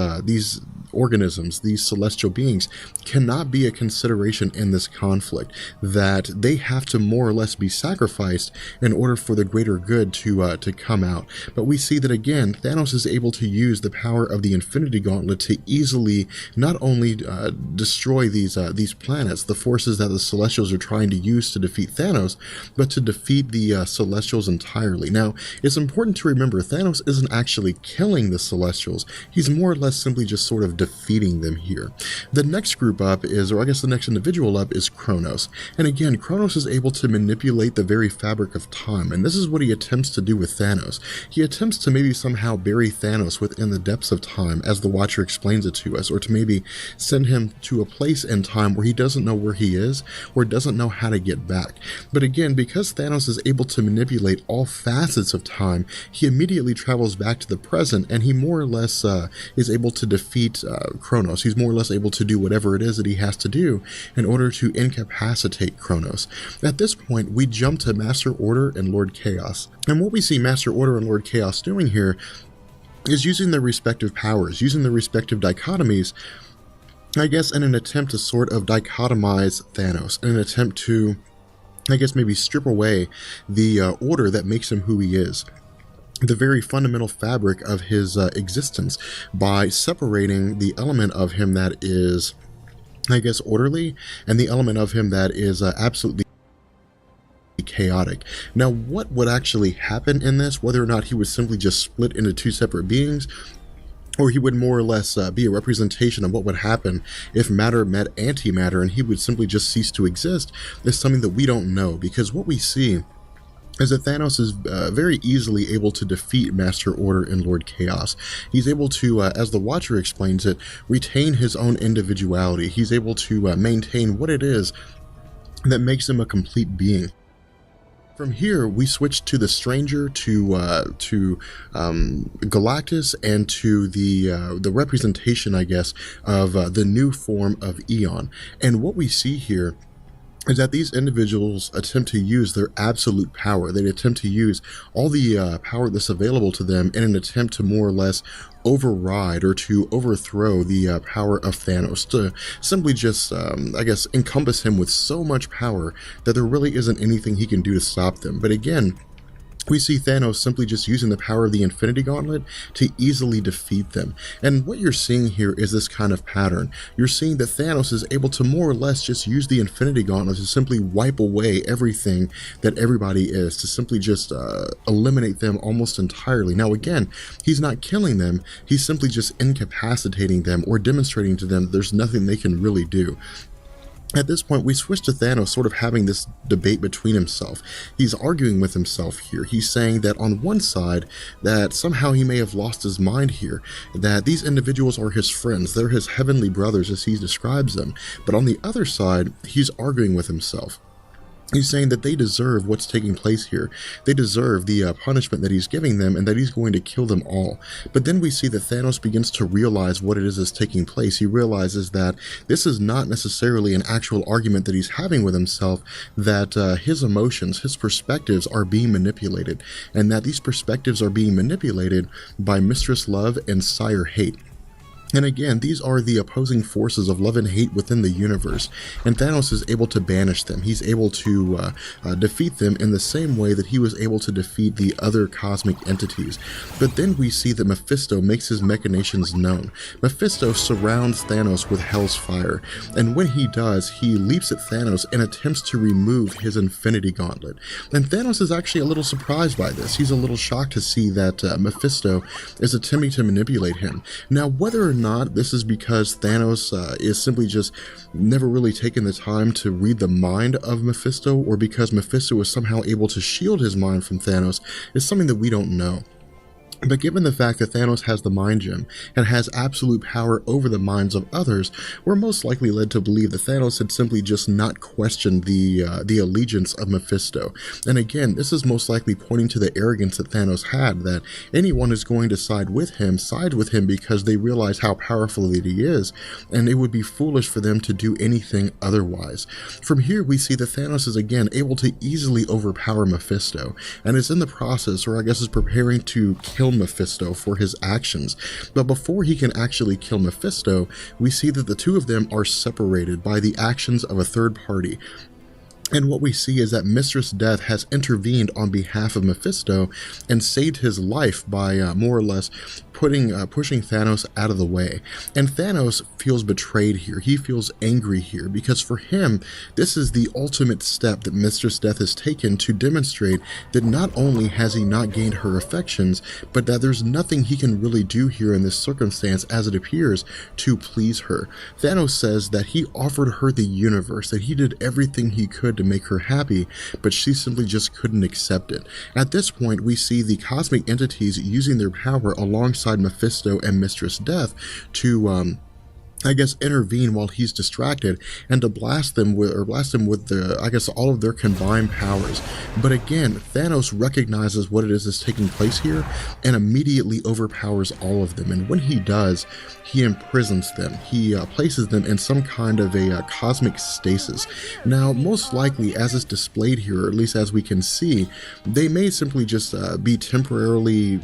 organisms, these celestial beings, cannot be a consideration in this conflict, that they have to more or less be sacrificed in order for the greater good to come out. But we see that again, Thanos is able to use the power of the Infinity Gauntlet to easily not only destroy these planets, the forces that the Celestials are trying to use to defeat Thanos, but to defeat the Celestials entirely. Now, it's important to remember Thanos isn't actually killing the Celestials, he's more or less simply just sort of defeating them here. The next group up is, or I guess the next individual up, is Kronos. And again, Kronos is able to manipulate the very fabric of time, and this is what he attempts to do with Thanos. He attempts to maybe somehow bury Thanos within the depths of time, as the Watcher explains it to us, or to maybe send him to a place in time where he doesn't know where he is, or doesn't know how to get back. But again, because Thanos is able to manipulate all facets of time, he immediately travels back to the present, and he more or less is able to defeat Kronos. He's more or less able to do whatever it is that he has to do in order to incapacitate Kronos. At this point, we jump to Master Order and Lord Chaos. And what we see Master Order and Lord Chaos doing here is using their respective powers, using their respective dichotomies, I guess in an attempt to sort of dichotomize Thanos, in an attempt to, I guess, maybe strip away the order that makes him who he is, the very fundamental fabric of his existence, by separating the element of him that is, I guess, orderly, and the element of him that is absolutely chaotic. Now, what would actually happen in this, whether or not he would simply just split into two separate beings, or he would more or less be a representation of what would happen if matter met antimatter and he would simply just cease to exist, is something that we don't know, because what we see is that Thanos is very easily able to defeat Master Order and Lord Chaos. He's able to, as the Watcher explains it, retain his own individuality. He's able to maintain what it is that makes him a complete being. From here, we switch to the Stranger, to Galactus, and to the representation, I guess, of the new form of Eon. And what we see here is that these individuals attempt to use their absolute power. They attempt to use all the power that's available to them in an attempt to more or less override or to overthrow the power of Thanos, to simply just, I guess, encompass him with so much power that there really isn't anything he can do to stop them. But again, we see Thanos simply just using the power of the Infinity Gauntlet to easily defeat them. And what you're seeing here is this kind of pattern. You're seeing that Thanos is able to more or less just use the Infinity Gauntlet to simply wipe away everything that everybody is, to simply just eliminate them almost entirely. Now again, he's not killing them, he's simply just incapacitating them or demonstrating to them that there's nothing they can really do. At this point, we switch to Thanos sort of having this debate between himself. He's arguing with himself here. He's saying that on one side, that somehow he may have lost his mind here, that these individuals are his friends, they're his heavenly brothers as he describes them. But on the other side, he's arguing with himself. He's saying that they deserve what's taking place here. They deserve the punishment that he's giving them, and that he's going to kill them all. But then we see that Thanos begins to realize what it is that's taking place. He realizes that this is not necessarily an actual argument that he's having with himself, that his emotions, his perspectives are being manipulated, and that these perspectives are being manipulated by Mistress Love and Sire Hate. And again, these are the opposing forces of love and hate within the universe, and Thanos is able to banish them. He's able to defeat them in the same way that he was able to defeat the other cosmic entities. But then we see that Mephisto makes his machinations known. Mephisto surrounds Thanos with Hell's Fire, and when he does, he leaps at Thanos and attempts to remove his Infinity Gauntlet. And Thanos is actually a little surprised by this. He's a little shocked to see that Mephisto is attempting to manipulate him. Now, whether or not this is because Thanos is simply just never really taken the time to read the mind of Mephisto, or because Mephisto is somehow able to shield his mind from Thanos, is something that we don't know. But given the fact that Thanos has the Mind Gem and has absolute power over the minds of others, we're most likely led to believe that Thanos had simply just not questioned the allegiance of Mephisto. And again, this is most likely pointing to the arrogance that Thanos had, that anyone who's going to side with him sides with him because they realize how powerful that he is, and it would be foolish for them to do anything otherwise. From here, we see that Thanos is again able to easily overpower Mephisto, and is in the process, or I guess is preparing to kill Mephisto for his actions. But before he can actually kill Mephisto, we see that the two of them are separated by the actions of a third party. And what we see is that Mistress Death has intervened on behalf of Mephisto and saved his life by more or less pushing Thanos out of the way. And Thanos feels betrayed here. He feels angry here because for him, this is the ultimate step that Mistress Death has taken to demonstrate that not only has he not gained her affections, but that there's nothing he can really do here in this circumstance, as it appears, to please her. Thanos says that he offered her the universe, that he did everything he could to make her happy, but she simply just couldn't accept it. At this point, we see the cosmic entities using their power alongside Mephisto and Mistress Death to I guess intervene while he's distracted, and to blast them with the, I guess, all of their combined powers. But again, Thanos recognizes what it is that's taking place here and immediately overpowers all of them. And when he does, he imprisons them. He places them in some kind of a cosmic stasis. Now, most likely, as is displayed here, or at least as we can see, they may simply just be temporarily,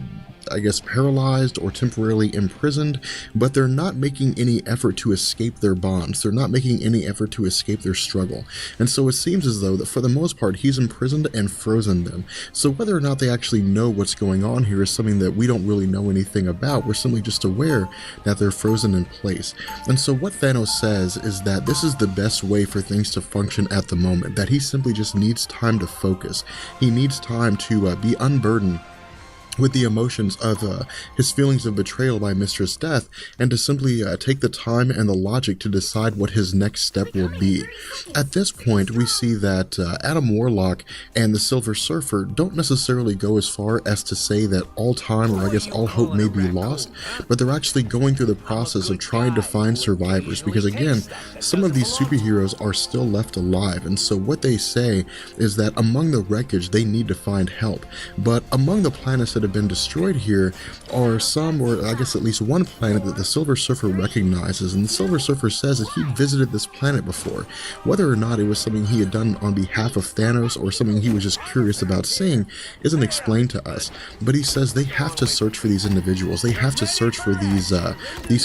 I guess, paralyzed or temporarily imprisoned, but they're not making any effort to escape their bonds. They're not making any effort to escape their struggle. And so it seems as though that for the most part, he's imprisoned and frozen them. So whether or not they actually know what's going on here is something that we don't really know anything about. We're simply just aware that they're frozen in place. And so what Thanos says is that this is the best way for things to function at the moment, that he simply just needs time to focus. He needs time to be unburdened with the emotions of his feelings of betrayal by Mistress Death, and to simply take the time and the logic to decide what his next step will be. At this point, we see that Adam Warlock and the Silver Surfer don't necessarily go as far as to say that all time, or I guess all hope, may be lost, but they're actually going through the process of trying to find survivors, because again, some of these superheroes are still left alive, and so what they say is that among the wreckage, they need to find help. But among the planets that have have been destroyed here are some, or I guess at least one planet that the Silver Surfer recognizes, and the Silver Surfer says that he visited this planet before. Whether or not it was something he had done on behalf of Thanos or something he was just curious about seeing isn't explained to us, but he says they have to search for these individuals. They have to search for these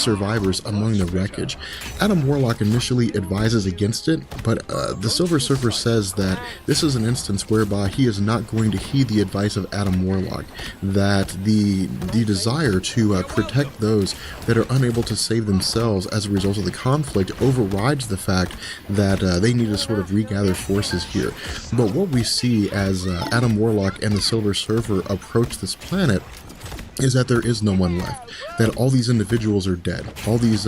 survivors among the wreckage. Adam Warlock initially advises against it, but the Silver Surfer says that this is an instance whereby he is not going to heed the advice of Adam Warlock, that the desire to protect those that are unable to save themselves as a result of the conflict overrides the fact that they need to sort of regather forces here. But what we see as Adam Warlock and the Silver Surfer approach this planet is that there is no one left, that all these individuals are dead. All these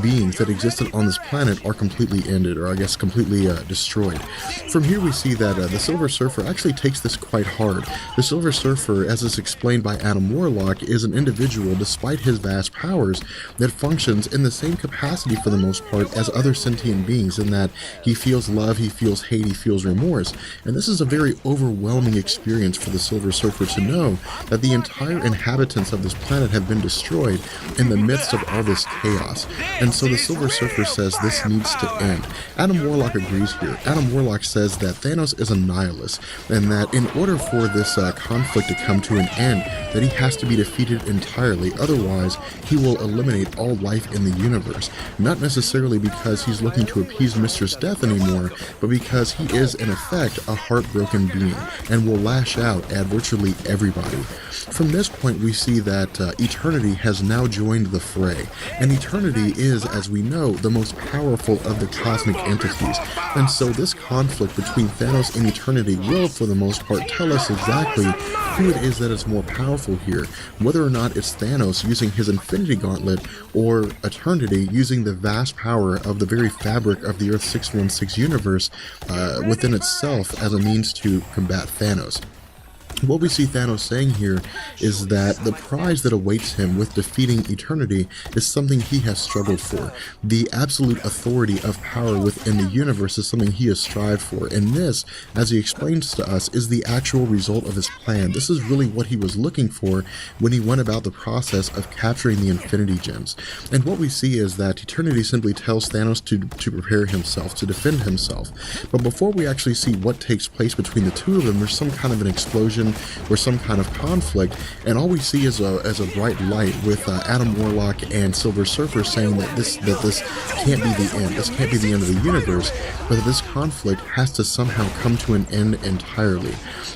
beings that existed on this planet are completely ended, or I guess completely destroyed. From here we see that the Silver Surfer actually takes this quite hard. The Silver Surfer, as is explained by Adam Warlock, is an individual, despite his vast powers, that functions in the same capacity for the most part as other sentient beings, in that he feels love, he feels hate, he feels remorse. And this is a very overwhelming experience for the Silver Surfer to know that the entire inhabitants of this planet have been destroyed in the midst of all this chaos. And so the Silver Surfer says this needs to end. Adam Warlock agrees here. Adam Warlock says that Thanos is a nihilist, and that in order for this conflict to come to an end, that he has to be defeated entirely, otherwise he will eliminate all life in the universe. Not necessarily because he's looking to appease Mistress Death anymore, but because he is in effect a heartbroken being, and will lash out at virtually everybody. From this point we see that Eternity has now joined the fray, and Eternity is, as we know, the most powerful of the cosmic entities, and so this conflict between Thanos and Eternity will, for the most part, tell us exactly who it is that is more powerful here, whether or not it's Thanos using his Infinity Gauntlet, or Eternity using the vast power of the very fabric of the Earth 616 universe within itself as a means to combat Thanos. What we see Thanos saying here is that the prize that awaits him with defeating Eternity is something he has struggled for. The absolute authority of power within the universe is something he has strived for, and this, as he explains to us, is the actual result of his plan. This is really what he was looking for when he went about the process of capturing the Infinity Gems. And what we see is that Eternity simply tells Thanos to prepare himself, to defend himself. But before we actually see what takes place between the two of them, there's some kind of an explosion or some kind of conflict, and all we see is a bright light with Adam Warlock and Silver Surfer saying that this can't be the end. This can't be the end of the universe, but that this conflict has to somehow come to an end entirely.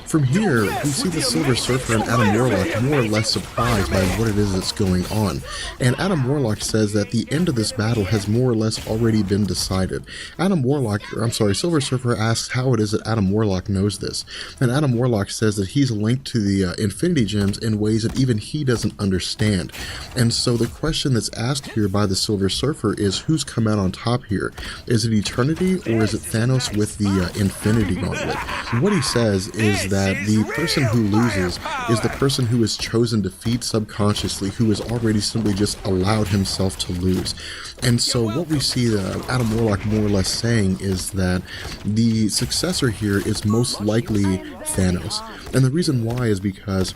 From here, we see the Silver Surfer and Adam Warlock more or less surprised by what it is that's going on, and Adam Warlock says that the end of this battle has more or less already been decided. Silver Surfer asks how it is that Adam Warlock knows this, and Adam Warlock says that he's linked to the Infinity Gems in ways that even he doesn't understand. And so the question that's asked here by the Silver Surfer is, who's come out on top here? Is it Eternity, or is it Thanos with the Infinity Gauntlet? And what he says is that the person who loses is the person who has chosen defeat subconsciously, who has already simply just allowed himself to lose. And so what we see Adam Warlock more or less saying is that the successor here is most likely Thanos. And the reason why is because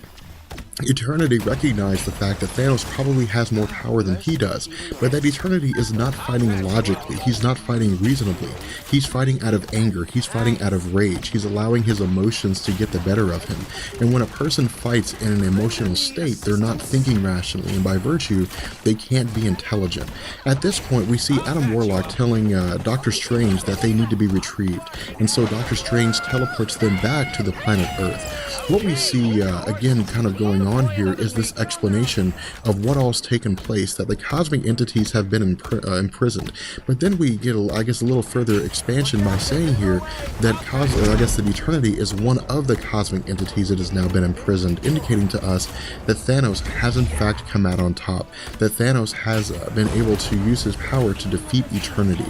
Eternity recognized the fact that Thanos probably has more power than he does, but that Eternity is not fighting logically, he's not fighting reasonably, he's fighting out of anger, he's fighting out of rage, he's allowing his emotions to get the better of him. And when a person fights in an emotional state, they're not thinking rationally, and by virtue, they can't be intelligent. At this point, we see Adam Warlock telling Doctor Strange that they need to be retrieved, and so Doctor Strange teleports them back to the planet Earth. What we see, again, kind of going on here is this explanation of what all's taken place, that the cosmic entities have been imprisoned. But then we get, a little further expansion by saying here that that Eternity is one of the cosmic entities that has now been imprisoned, indicating to us that Thanos has in fact come out on top, that Thanos has been able to use his power to defeat Eternity.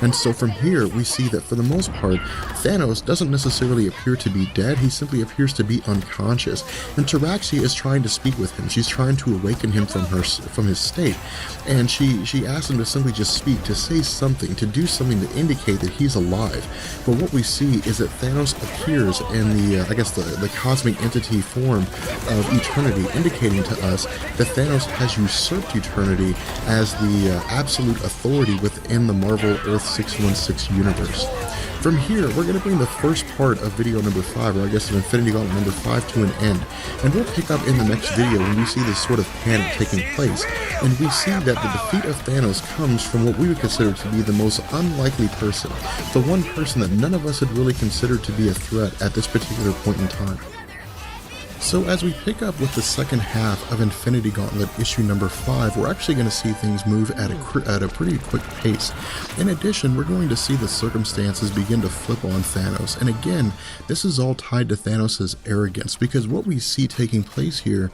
And so from here we see that for the most part, Thanos doesn't necessarily appear to be dead, he simply appears to be unconscious. And Taraxia is trying to speak with him. She's trying to awaken him from his state, and she asks him to simply just speak, to say something, to do something to indicate that he's alive. But what we see is that Thanos appears in the cosmic entity form of eternity, indicating to us that Thanos has usurped eternity as the absolute authority within the Marvel Earth 616 universe. From here, we're going to bring the first part of video number 5, or I guess of Infinity Gauntlet number 5, to an end, and we'll pick up in the next video when we see this sort of panic taking place, and we see that the defeat of Thanos comes from what we would consider to be the most unlikely person, the one person that none of us had really considered to be a threat at this particular point in time. So as we pick up with the second half of Infinity Gauntlet issue number 5, we're actually going to see things move at a pretty quick pace. In addition, we're going to see the circumstances begin to flip on Thanos, and again, this is all tied to Thanos' arrogance, because what we see taking place here